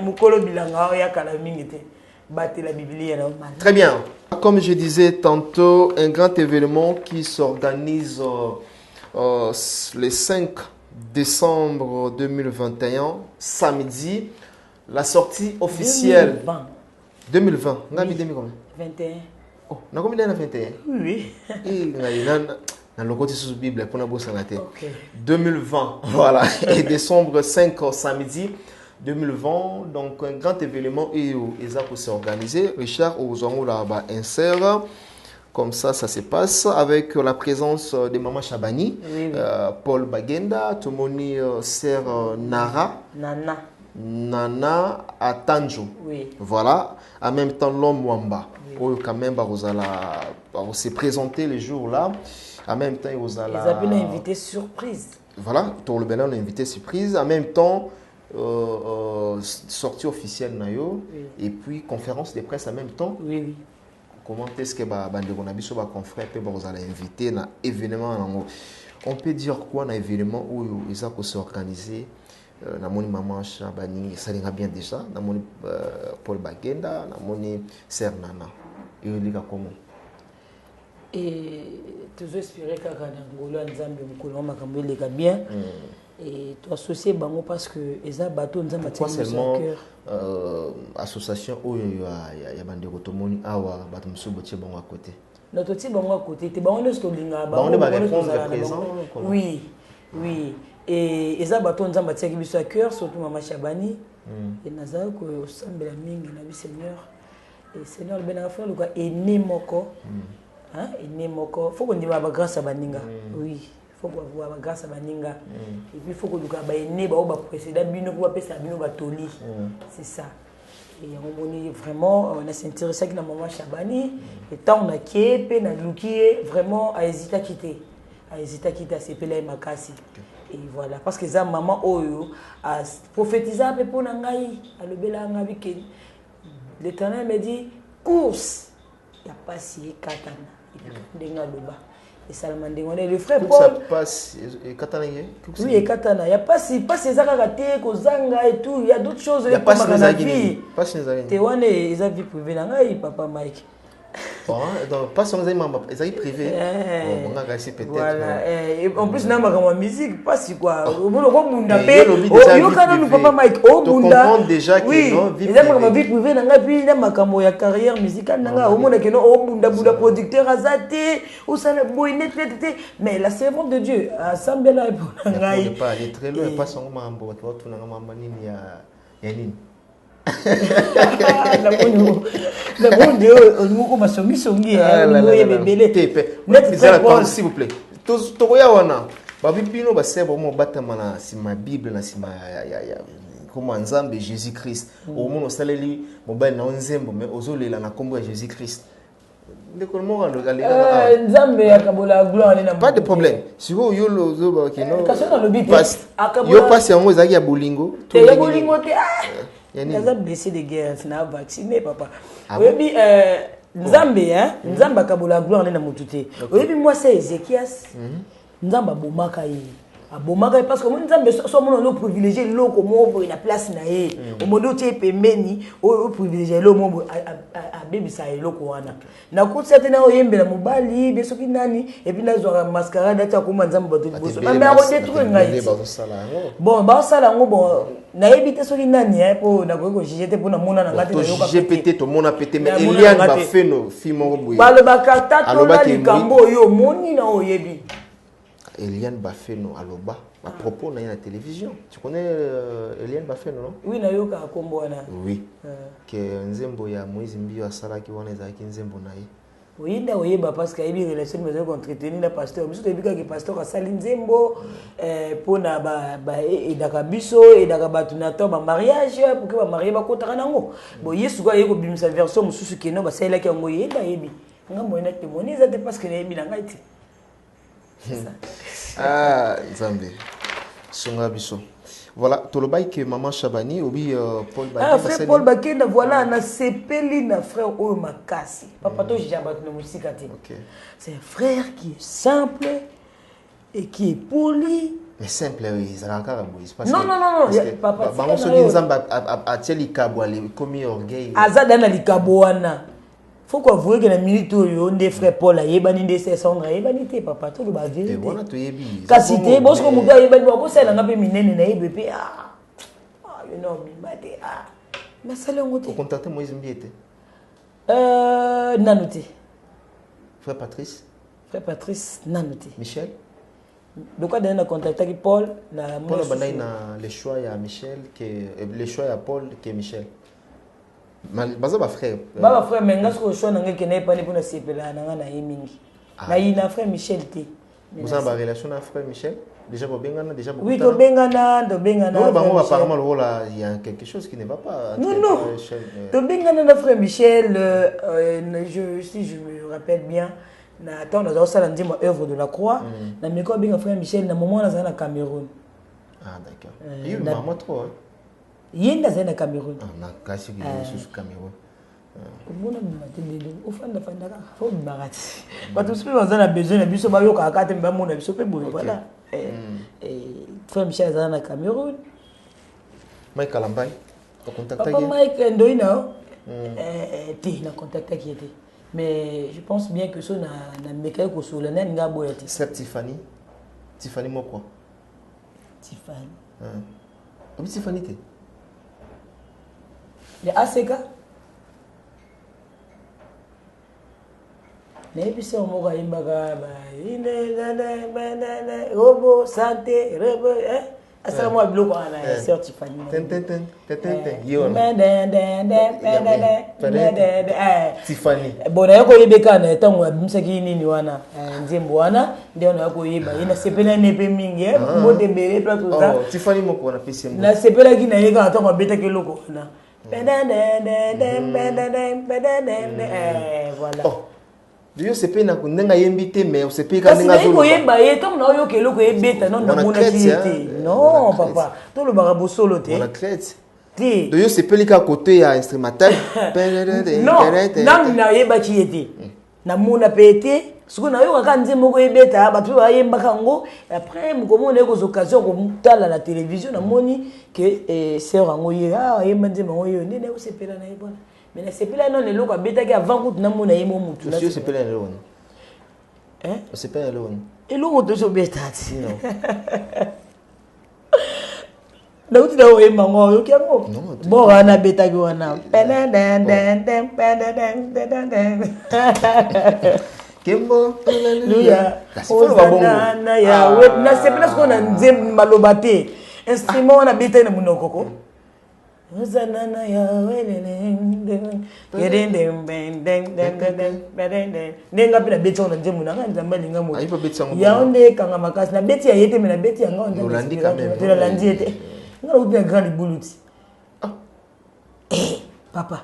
mukolo bilanga ya kala mingite. Batela Biblia na malamu. Très bien. Comme je disais tantôt, un grand événement qui s'organise le 5 décembre 2021, samedi, la sortie officielle. 2020. On a mis 2020. 21. Oh, on a combien d'années 21? Oui. Dans le côté sous Bible, pour la bourse en 2020, voilà. Et décembre 5 samedi 2020, donc un grand événement et ça peut s'organiser. Richard Ozongo là-bas insère. Comme ça se passe avec la présence de Maman Chabani, Paul Bagenda, Tomoni Sœur Nana Atanjo. Oui. Voilà. En même temps, l'homme Mwamba. Oui. Quand même, on s'est présenté les jours là. En même temps, ils avaient une invité surprise. Voilà. Pour le Bénin, l'invité surprise. En même temps, sortie officielle nayo et puis conférence de presse en même temps. Oui. Comment est-ce que bandeko confrère peut vous allez inviter na événement on peut dire quoi na événement où ils ont s'organiser na moni Maman Chabani ça ira bien déjà na moni Paul Bagenda na moni Sœur Nana et lika comment et toujours espérer kaka na ngolo nzambe mukolo makambo leka bien et tu associé bango parce que eza bateau nous avons pas seulement association où il y a bande rotomoni awa bateau monsieur botier bango à côté notre type bango à côté te bango ne stolinga bango ba répondre présent oui et eza bateau nous avons tia biso à cœur surtout maman Chabani et nazao ko sambela mingi na bi Seigneur et Seigneur le benanga frère luka ene moko hein ene moko faut qu'on dima ba grâce à baninga oui faut qu'on voit ba grâce à baninga et puis faut que luka ba ene ba ba précédent bino ko pesa bino ba toli c'est ça et on est vraiment on a s'intéressé avec la maman Chabani et tant on a kiepé na lukié vraiment a hésité à quitter à s'épeler makasi et voilà parce que ça maman oyo a prophétisé un peu pour nangai a le bela ngabi ke l'Éternel me dit course il y a pas si katana et denga loba et Salman dengone le frère Paul ça passe et katana oui et katana il y a pas si zaka raté ko zanga et tout il y a d'autres choses il y a pas si na vie pas si nzali te wane eza vie privée nangai papa Mike. Bon, donc pas son ils privé. On a gagné peut-être. Voilà. Et en plus na ma musique pas si quoi. Au moins ko munda pe. Yo kana nous papa Mike o munda. Déjà que non vie privée. Ma vie privée nanga puis na makambo ya carrière musicale nanga au moins que non o munda buda producteur azate ou ça boy net mais la servante de Dieu asambela pour nanga. Il pas aller très loin pas son mambo tu vois tout nanga mamba nini ya nini. La bonne Dieu, on m'a songi songi, s'il vous plaît. Tokoya wana, babipino ba sebo mo batama na sima Bible na sima ya comme Nzambe Jésus Christ. Au monde saleli mobile na nzembo mais ozolela na kombo ya Jésus Christ. Pas de problème. Si vous yo lozo ba kino. Yo passe yango ezaki ya bolingo. Ya bolingo te Naza blessé de guerre, na vacciné papa. Oyebi Nzambe Nzamba kabola gloire na mutute. Oyebi moi c'est Ézéchias. Nzamba bomaka yi. Abomaka parce que Nzambe so mon no privilégié loko mo bo na place na ye. O mondo tie pembeni o privilégié lo mo a bebisa loko wana. Na ko certaine oyembela mobali besoki nani et puis na zo mascarade ta ko Nzamba bato boso. Mais a redétruire ngai. Bon ba sala ngo bon na ebité soki nani po na ko jijete po na mona na ngati na yoka GPT to mona pété mais Eliane ba feno fimo boye. Ba le bakata to na likambo yo moni na oyebi. Eliane Bafeno aloba à propos na la télévision. Tu connais Eliane Bafeno non? Oui na yoka kombo wana. Oui. Que nzembo ya Moïse Mbio asala ki wana ezaki nzembo na ye. Oui nda oyeba parce que yebi relation mais on entretenir na pasteur. Biso tebika ke pasteur asali nzembo pona ba edaka biso edaka batu na to ba mariage pour que ba marié ba kotaka nango. Bon yesu ko yeko bimisa version mususu keno ba sala ki ngo yeba yebi. Nga moyena témoigner ça parce que yebi na ngaiti. Ah, Nzambe. Songa biso. Voilà, tolobai que maman Chabani obi Paul Bakenda. Ah frère Paul Bakenda voilà na sepeli na frère o makasi. Papa to jabat na musika te. OK. C'est un frère qui est simple et qui est poli. Mais simple oui, ça encore un non, papa. Bango so Nzamba a teli kabwale comme orgueil. Azada na likabwana. Faut qu'on voit que la minute où on des frères Paul yebani de ses sandra yebani te papa tout ba vérité. Et voilà to yebi. Kasite boss ko muda yebani ko sala ngape minene na yebpe you know me mate na sala ngote. Au contacter Moïse Mbiete. Nanoté. Frère Patrice. Frère Patrice nanoté. Michel. Donc quand on a contacté Paul na Paul banai na le choix ya Michel que le choix ya Paul que Michel. Baza ba frère. Ba frère mais ngas ko choix nanga ke na pas ni pour na sepela nanga na yemingi. Na ina frère Michel te. Vous avez une relation avec frère Michel? Déjà pour Bengana, déjà pour oui, de Bengana. Non, apparemment le rôle il y a quelque chose qui ne va pas. Non. De Bengana frère Michel si je me rappelle bien, na attends dans ça dit moi œuvre de la croix, na me ko benga frère Michel na moment na Cameroun. Ah d'accord. Il maman trop hein. Yenda za na Cameroun. Ah na kasi ki sous Cameroun. Obona matendele ofanda fanda ka fo marati. Bato spe bazana besoin na biso ba yoka ka te ba mona biso pe boye voilà. Frère Michel za na Cameroun. Mike Kalambay, tu contacté Papa Mike Ndoina. Ti na contacté qui était. Mais je pense bien que ça na mekaye ko solennel nga boyati. C'est Tiffany. Tiffany Mokwa. Tiffany. Oui, Tiffany. Les ACK. Mais puis c'est un mot qui Robo, santé, Robo, ça moi bloc on sœur Tiffany. Tiffany. Bon na ko yebeka na tango abimsaki nini wana nzembo wana ndio na ko yeba ina sepela nepe mingi mo dembele pla tout ça. Tiffany moko na pesi mo. Na sepela ki na yeka tango abeta ke loko na. Voilà. Dieu c'est pas na kundenga yembite mais c'est pas quand nga zo yeba ye tango na yo ke loko yebeta non na mona ki non papa tout le barabo solo te. On a crête. Dieu c'est pas les cas côté à instrumental. Non, non na yeba ki ete. Na mona pete Suko na yo kaka nzembo ko ebeta batu bayemba kango après mukomona eko occasion ko mutala la télévision na moni que sœur ango ye yemba nzembo ngo yo ndene ko sepela na yebona mais na sepela non eloko abeta ki avant ko na mona yemo mutu la sepela na lona hein sepela na lona eloko to so beta ti non na uti na oyemba ngo yo kiango bon ana beta ki wana Kembo, Alléluia. Hosanna Yahweh. Na sepela ko na nzembo maloba te. Instrument na beta na munoko ko. Hosanna Yahweh. Nenga pina beta na nzembo na nzamba linga mo. Ayipa beta ngo. Yaonde kanga makasi na beti ya yete me na beti ya nga nzamba. Olandi quand même. De la landi yete. Nga uti na grand buluti. Papa.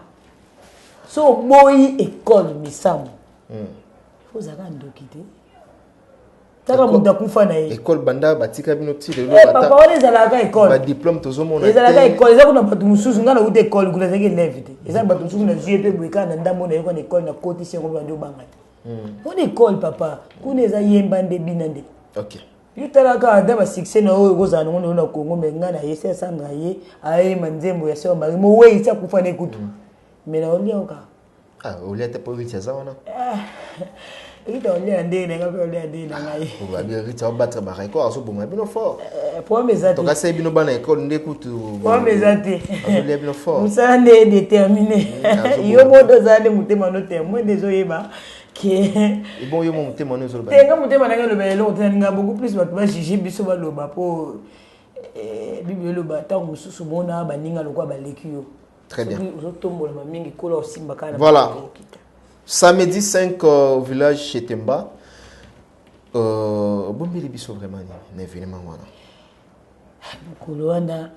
So boy école misamu. Faut zaka ndoki te. Taka muda kufa na ye. École banda batika bino ti lelo bata. Papa wale zalaka école. Ba diplôme tozomona. Ezalaka école, ezaka na batu mususu ngana uta école kula zake élève te. Ezaka batu mususu na JP boyeka na ndambo na yeko na école na koti sengo bando banga te. Pour école papa, kuna eza yemba nde binande. OK. Yutalaka adaba succès na oyo kozana ngono na Congo mais ngana yesa sanga ye aye manzembo ya sema mari mo we isa kufa na kutu. Mais na olia oka. Ah, olia te po richa za wana. Ita olia ndene ngapi olia ndene ngai. Ba bien richa obatra ba record aso bonga bino fort. Pour mes atis. To ka sai bino bana école nde kutu. Pour mes atis. Olia bino fort. Musa ne déterminé. Yo modo zane mutema no témoin désolé et bon yo mon témoin nous ba. Tenga mutema na ngalo ba lo tenga beaucoup plus ba ba jiji biso ba lo ba po bibi lo ba ta mususu mona ba ninga lo kwa ba lekio. Très bien. Voilà. Samedi 5 au village chez Temba. Bon, mais les bisous vraiment, un événement. Koloana,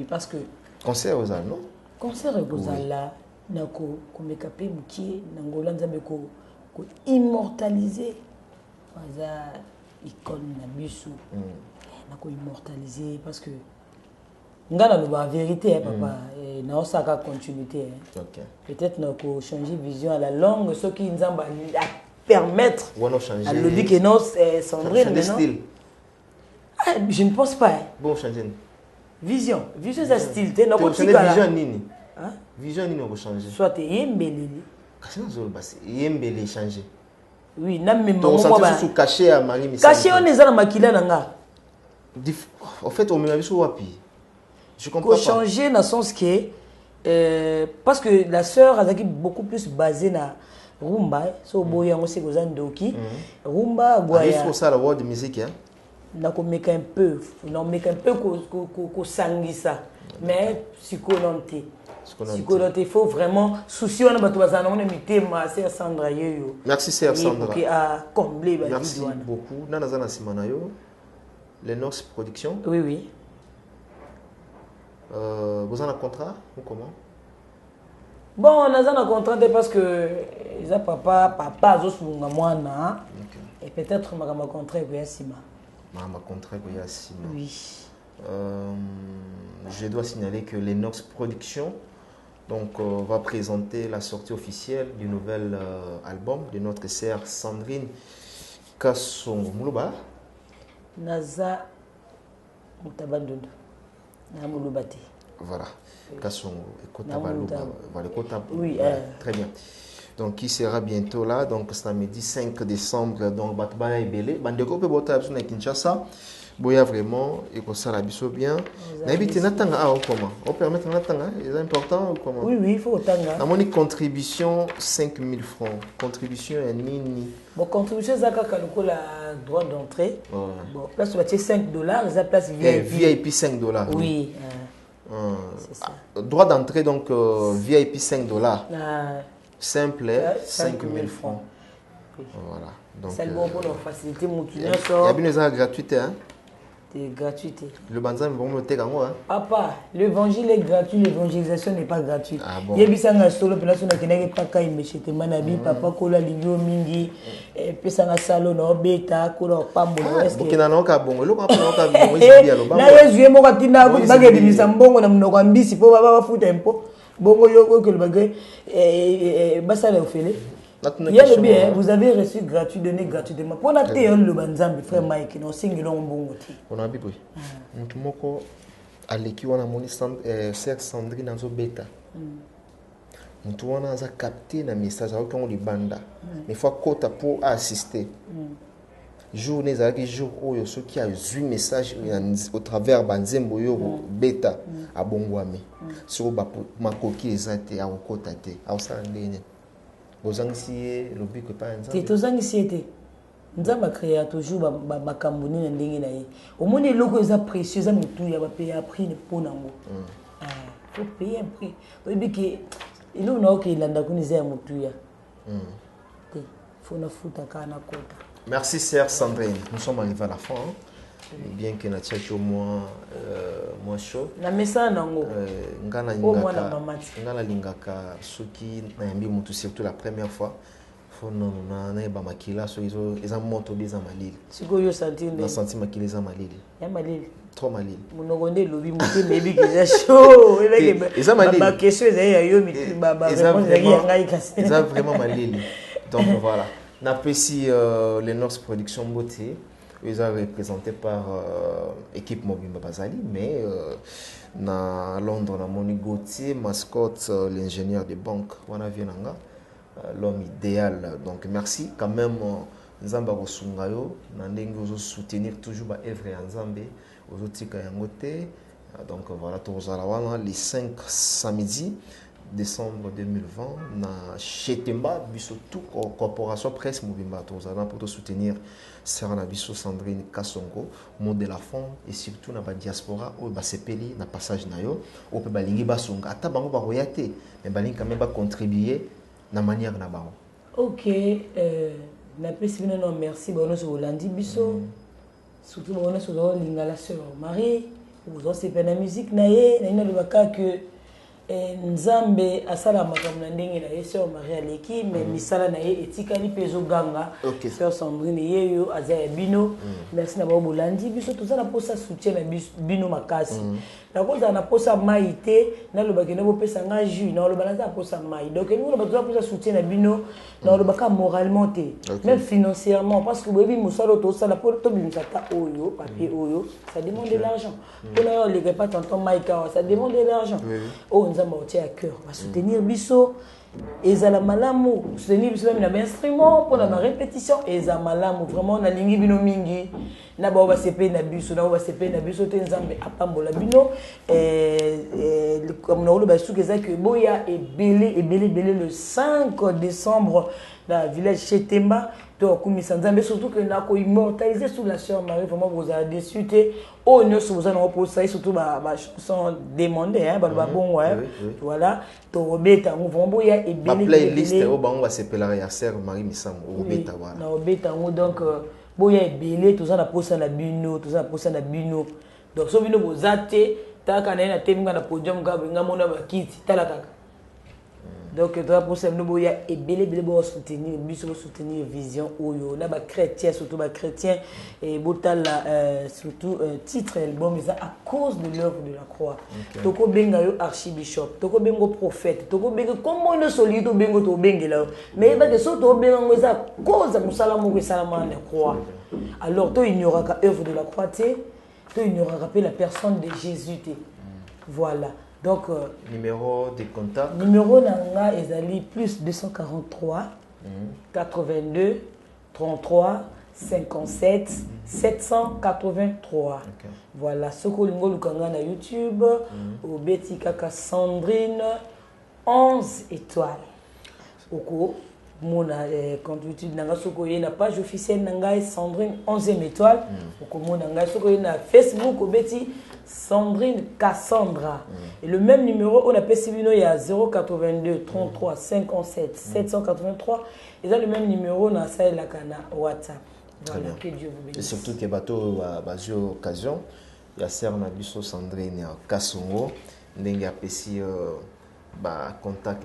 parce que. Concert aux Alles, non? Concert aux Alles, nako, komekape mukie, nangola nzambe ko immortaliser. Waza icône na bisu. Nako immortaliser parce que. Ngana la vérité, papa. Na osaka continuité. Okay. Peut-être nous avons changé vision à la longue, ce qui nous a permettre. À le dit que non, c'est Sandrine. Style. Ah, je ne pense pas. Bon, changer. Vision. Vision, c'est style. Tu as vision nini. Hein? Vision nini on va changer. Soit tu es yembeli. Qu'est-ce que yembeli changer. Oui, n'a même pas. Tu es caché à Marie Missa. Caché, on est dans la maquille nanga. En fait, on m'a vu sur wapi. Je comprends pas. Changer dans le sens que parce que la sœur a beaucoup plus basée na rumba, so boya ngo seko zandoki, rumba goya. Il faut ça la voix de musique hein. Na ko meka un peu, non meka un peu ko sangisa. Mais psycholonté. Psycholonté faut vraiment soucier na bato bazana on imiter ma sœur Sandra yo. Merci sœur Sandra. Qui a comblé ba. Merci beaucoup. Nana zana simana yo. Les Nox Productions. Oui oui. Vous avez un contrat ou comment? Bon, on a un contrat parce que papa a mwana et peut-être ma contrat est Sima. Ma contrat est Sima. Oui. Je dois signaler que les Nox Productions va présenter la sortie officielle du nouvel album de notre sœur Sandrine Kassongo Moulouba. Naza Mutabandondo. Voilà. Oui, très bien. Donc, qui sera bientôt là, donc samedi 5 décembre, donc Batbana et Belé. Bandeko peut botter à Kinshasa. boya vraiment et comme ça la biso bien n'habite natanga ah comment on permet natanga c'est important ou comment oui il faut tanga na moni contribution 5000 francs contribution ya nini bon contribution za kaka lokola droit d'entrée bon place tu vas $5 ça place VIP $5 oui c'est ça droit d'entrée donc VIP $5 simple 5000 francs voilà donc c'est bon pour leur faciliter mon client il y a bien des gratuité hein c'est gratuité le banzam vont me te kango hein papa l'évangile est gratuit l'évangélisation n'est pas gratuite bon. Yebisanga solo pela sona keneke paka imeshete manabi papa kola lingio mingi pesanga salo na obeta kola pambo est-ce que bokina na ka bongo loko pa na ka bongo ezibia lo bango na yezu mo katinda ko bage bimisa mbongo na mnoko ambisi po baba bafuta impo bongo yo ko le bage basala ofele. Bien, vous avez reçu gratuit, donné gratuitement. Pour la théorie, le banzambi, frère Mike, non, c'est un bon outil. On a bien. Nous moko aleki wana moni sœur Sandrine dans bêta. Nous wana za capter na message avec on li banda. Mais faut kota pour assister. Journée za ki jour oyo ceux qui a eu message au travers banzembo yo bêta abongwame. Sur ba makoki ezate a kota te. A ça ndene. Ozangisiye lobi que pas nzambe tozangisiye te nzambe créa toujours makambo nini ndenge na ye omoni eloko eza précieux eza mutu ya bapaye prix ne po nango faut payer un prix oyebi ke eloko na oke ilanda kuni eza ya mutu ya te faut na futa kana kota. Merci sœur Sandrine, nous sommes arrivés à la fin hein? Bien que na tchaki au moins chaud na mesa nango ngana lingaka soki na yambi mutu surtout la première fois faut non na ba makila so ils ont moto des amalili siko yo sentir na senti makila za malili ya malili trop malili munogonde lobi mutu mebi que chaud eza malili ba question ya yo mi ba réponse ya ngai kasi eza vraiment malili donc voilà n'apprécie les North Production Beauté. Ils sont représentés par l'équipe Mobimba Bazali, mais à Londres, on a Moni Gauthier, mascotte, l'ingénieur de banque, l'homme idéal. Donc merci quand même, Nzamba Rosungayo, nous soutenir toujours Evre Nzambe, aux outils Kayangote. Donc voilà, les 5 samedi décembre 2020, na Chetemba, tout corporation presse Mobimba, pour te soutenir. Sœur Nabiso Sandrine Kassongo, mot de la fond et surtout na ba diaspora au ba sepeli na passage na yo au pe balingi basonga ata bango ba royauté mais balingi quand même ba contribuer na manière na bango. OK na pesi bino non merci bono so landi biso surtout bono so lingala sœur Marie vous aussi pe na musique na ye na ina le baka que Nzambe asala makambo na ndenge na Sœur Marie aleki mais misala na ye etikali pezo ganga Sœur Sandrine yeyo azaya bino merci na bolandi biso tozala posa soutien na bino makasi na koza na posa maite na lobaki na bopesa nga jus na lobana za posa mai donc nous on va posa soutien na bino na lobaka moralement même financièrement parce que bebi musalo to sala pour to bimsata oyo papier oyo ça demande de l'argent pour na les pas tonton maika ça demande de l'argent Nzamba otia à cœur va soutenir biso ezala malamu soutenir biso même na instrument pour la répétition ezala malamu vraiment na lingi bino mingi na ba ba sepe na biso na ba sepe na biso te Nzambe apambola bino comme na lo ba souke za que boya et belé le 5 décembre dans le village Chetemba to kumisa Nzambe surtout que na ko immortaliser sous la Sœur Marie vraiment vous a déçuté oh ne se vous en pour ça surtout ba chanson demandée hein ba bon ouais voilà to obeta on vraiment boya et belé playlist au bango va s'appeler ya Sœur Marie Misam obeta voilà na obeta donc boya et belé tout ça na posa na bino tout ça na posa na bino donc so bino bozate taka na teminga na podium nga mona ba kiti tala kaka. Donc, pour ça, nous et belé soutenir, soutenir vision oyo. Là, chrétien, surtout chrétien, et botal surtout titre album, mais à cause de l'œuvre de la croix. Toko benga yo archibishop, toko bengo prophète, toko benga comment le solide bengo to benga là. Mais il va que surtout benga à cause de musalamu que salama la croix. Alors, toi il n'y aura qu'à œuvre de la croix, toi il n'y aura qu'à la personne de Jésus. Voilà. Donc, numéro de contact. Numéro nanga ezali plus 243 82 33 57 783. Voilà, Soko Lingo Lukanga na YouTube, au Betty Kaka Sandrine, 11 étoiles. Oko, mon compte YouTube nanga Soko na page officielle nanga Sandrine 11e étoile. Oko mon nanga Soko na Facebook au Betty Sandrine Cassandra. Et le même numéro, on appelle Sivino, il y a 082 33 57 783. Et ça, le même numéro, on a ça et la cana WhatsApp. Voilà, que Dieu vous bénisse. Et surtout que bateau a occasion, il y a Serre Nabiso Sandrine Kassongo, il y a aussi contact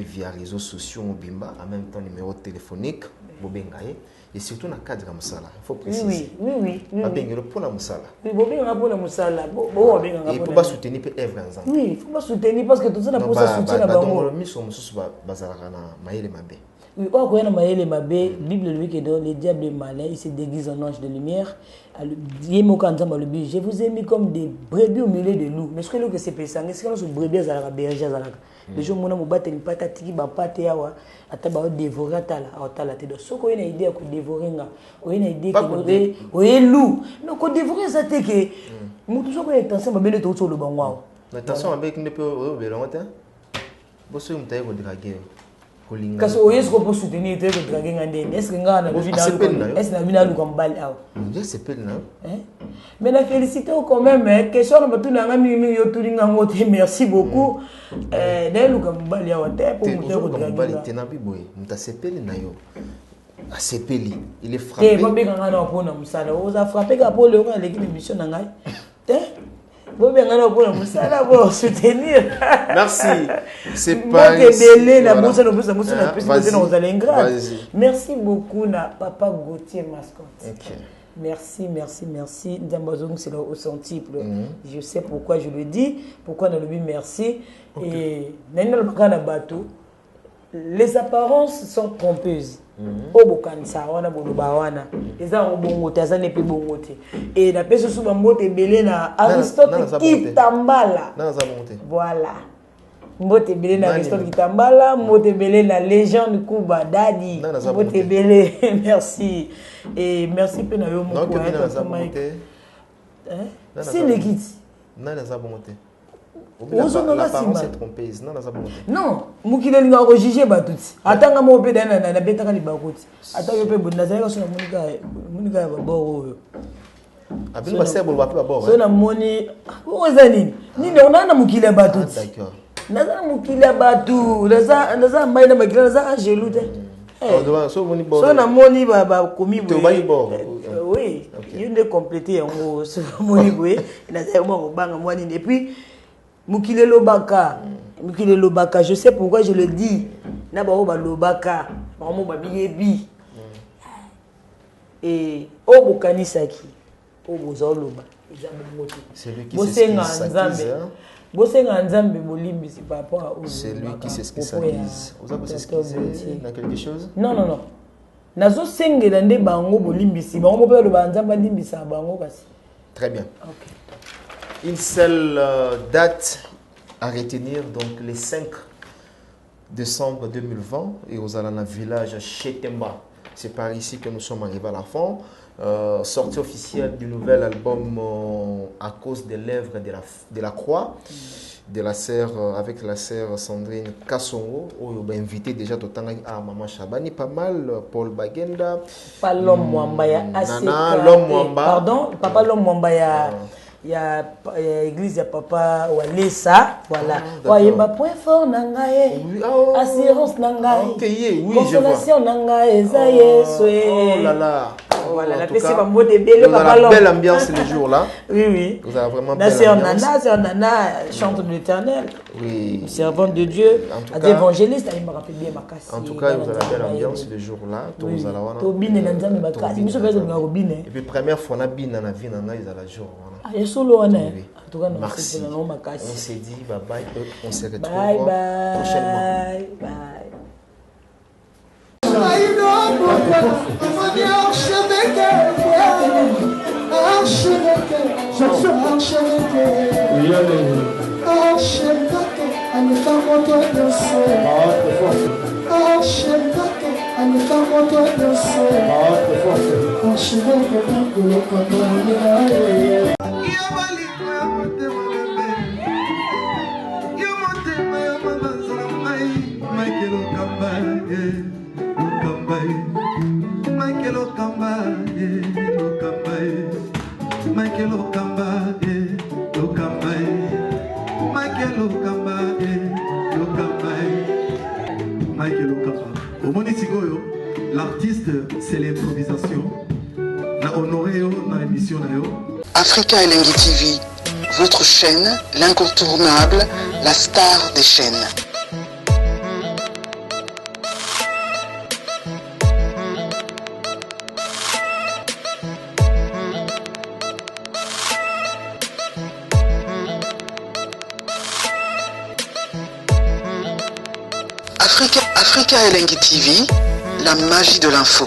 via réseaux sociaux, Bimba, en même temps numéro téléphonique, Bobengaye. Et surtout dans le cadre de Moussala, il faut préciser. Oui. Pour la Moussala. Oui, pour la Moussala. Et pour pas soutenir Evre ensemble. Oui, il faut pas soutenir parce que tout ça n'a pas soutenir la banque. Oui, quand on a Maël et Mabé, Bible lui qui donne, le diable est malin, il se déguise en ange de lumière. Je vous ai mis comme des brebis au milieu de loups. Mais ce que c'est pesant, c'est que nous brebis à la berger à la. Les gens m'ont battu une patate qui va pas te yawa, à ta dévorer à la tête. Ce qu'on a une idée de dévorer, on a une idée que on est loup. Mais qu'on dévorer ça t'es que, nous toujours qu'on est ensemble, mais le tout sur le banc. Attention avec ne peut pas bosse une taille de draguer. Parce que est-ce qu'on peut soutenir les draguer en denne? Est-ce que nous avons est-ce que nous avons comme balle out? Je sais pas non. Mais la félicité quand même. Question on va tout n'anga mimi yo tout n'anga ngote. Merci beaucoup. D'ailleurs comme balle out pour nous draguer. Balle tenabi boy. Muta sepeli na yo. A sepeli. Il est frappé. Bon bien ngana na pona musala. Vous a frappé ka pour le l'équipe émission n'anga. Merci. C'est pas merci beaucoup na Papa Gauthier Mascotte. Merci. C'est au sentible. Je sais pourquoi je le dis. Pourquoi on a le dit merci. Et les apparences sont trompeuses. Et la personne sous Mbote Belé na Aristote Kitambala. Voilà. Mbote Belé na Aristote Kitambala, Mbote Belé na légende Kuba Dadi. Mbote Belé, merci. Et merci pour nous. C'est le kit. L'apparence est trompeuse. Non, mukile linga ko juger ba tuti. Atanga mo pe dana na betaka li bakoti. Atanga pe bunda zaka so monika ba bo. Abin ba sebo ba pe ba bo. So na moni o ezani. Nini ona na mukile ba tuti. D'accord. Naza mukile ba tu. Naza mai na makila naza angelu te. So na moni ba komi bo. Oui, il ne compléter en so moni bo. Naza mo banga moni et puis Mukile Lobaka, je sais pourquoi je le dis. Naba Lobaka, maman babiyebi. Et Obokani Saki, Obozoloba, c'est lui qui sait c'est lui qui sait ce que ça vise. Vous avez s'excuser dans quelque chose? Non. Nazo sengela nde bango bolimbisi, bango pe lo banzamba limbisa bango kasi. Très bien. OK. Une seule date à retenir, donc le 5 décembre 2020, et aux Alana village Chetemba. C'est par ici que nous sommes arrivés à la fin. Sortie officielle du nouvel album à cause des lèvres de la croix, de la sœur, avec la sœur Sandrine Kassongo, où on a invité déjà tout le temps à Maman Chabani, pas mal, Paul Bagenda. Pas l'homme Mwambaya, Nana, l'homme Mwamba. Pardon, papa l'homme Mwambaya. Il y a l'église, il y a papa Walesa, voilà. Il y a point fort nangaye, assurance nangaye, consolation nangaye, zaye, oh là là. Voilà, la PC va monter belle, papa l'homme. Belle ambiance les jours là. Oui. Vous avez vraiment belle ambiance. C'est Nana, chante de l'Éternel. Oui. Servante de Dieu, évangéliste, il me rappelle bien ma casse. En tout cas, vous avez belle ambiance les jours là. Et puis première fois on a bien dans la vie, on a la jour. Merci. On s'est dit bye bye. On se retrouve prochainement. Bye. L'artiste, c'est l'improvisation. Na honoré na émission na yo. Africa Elengi TV, votre chaîne, l'incontournable, la star des chaînes. Africa Elengi TV, la magie de l'info.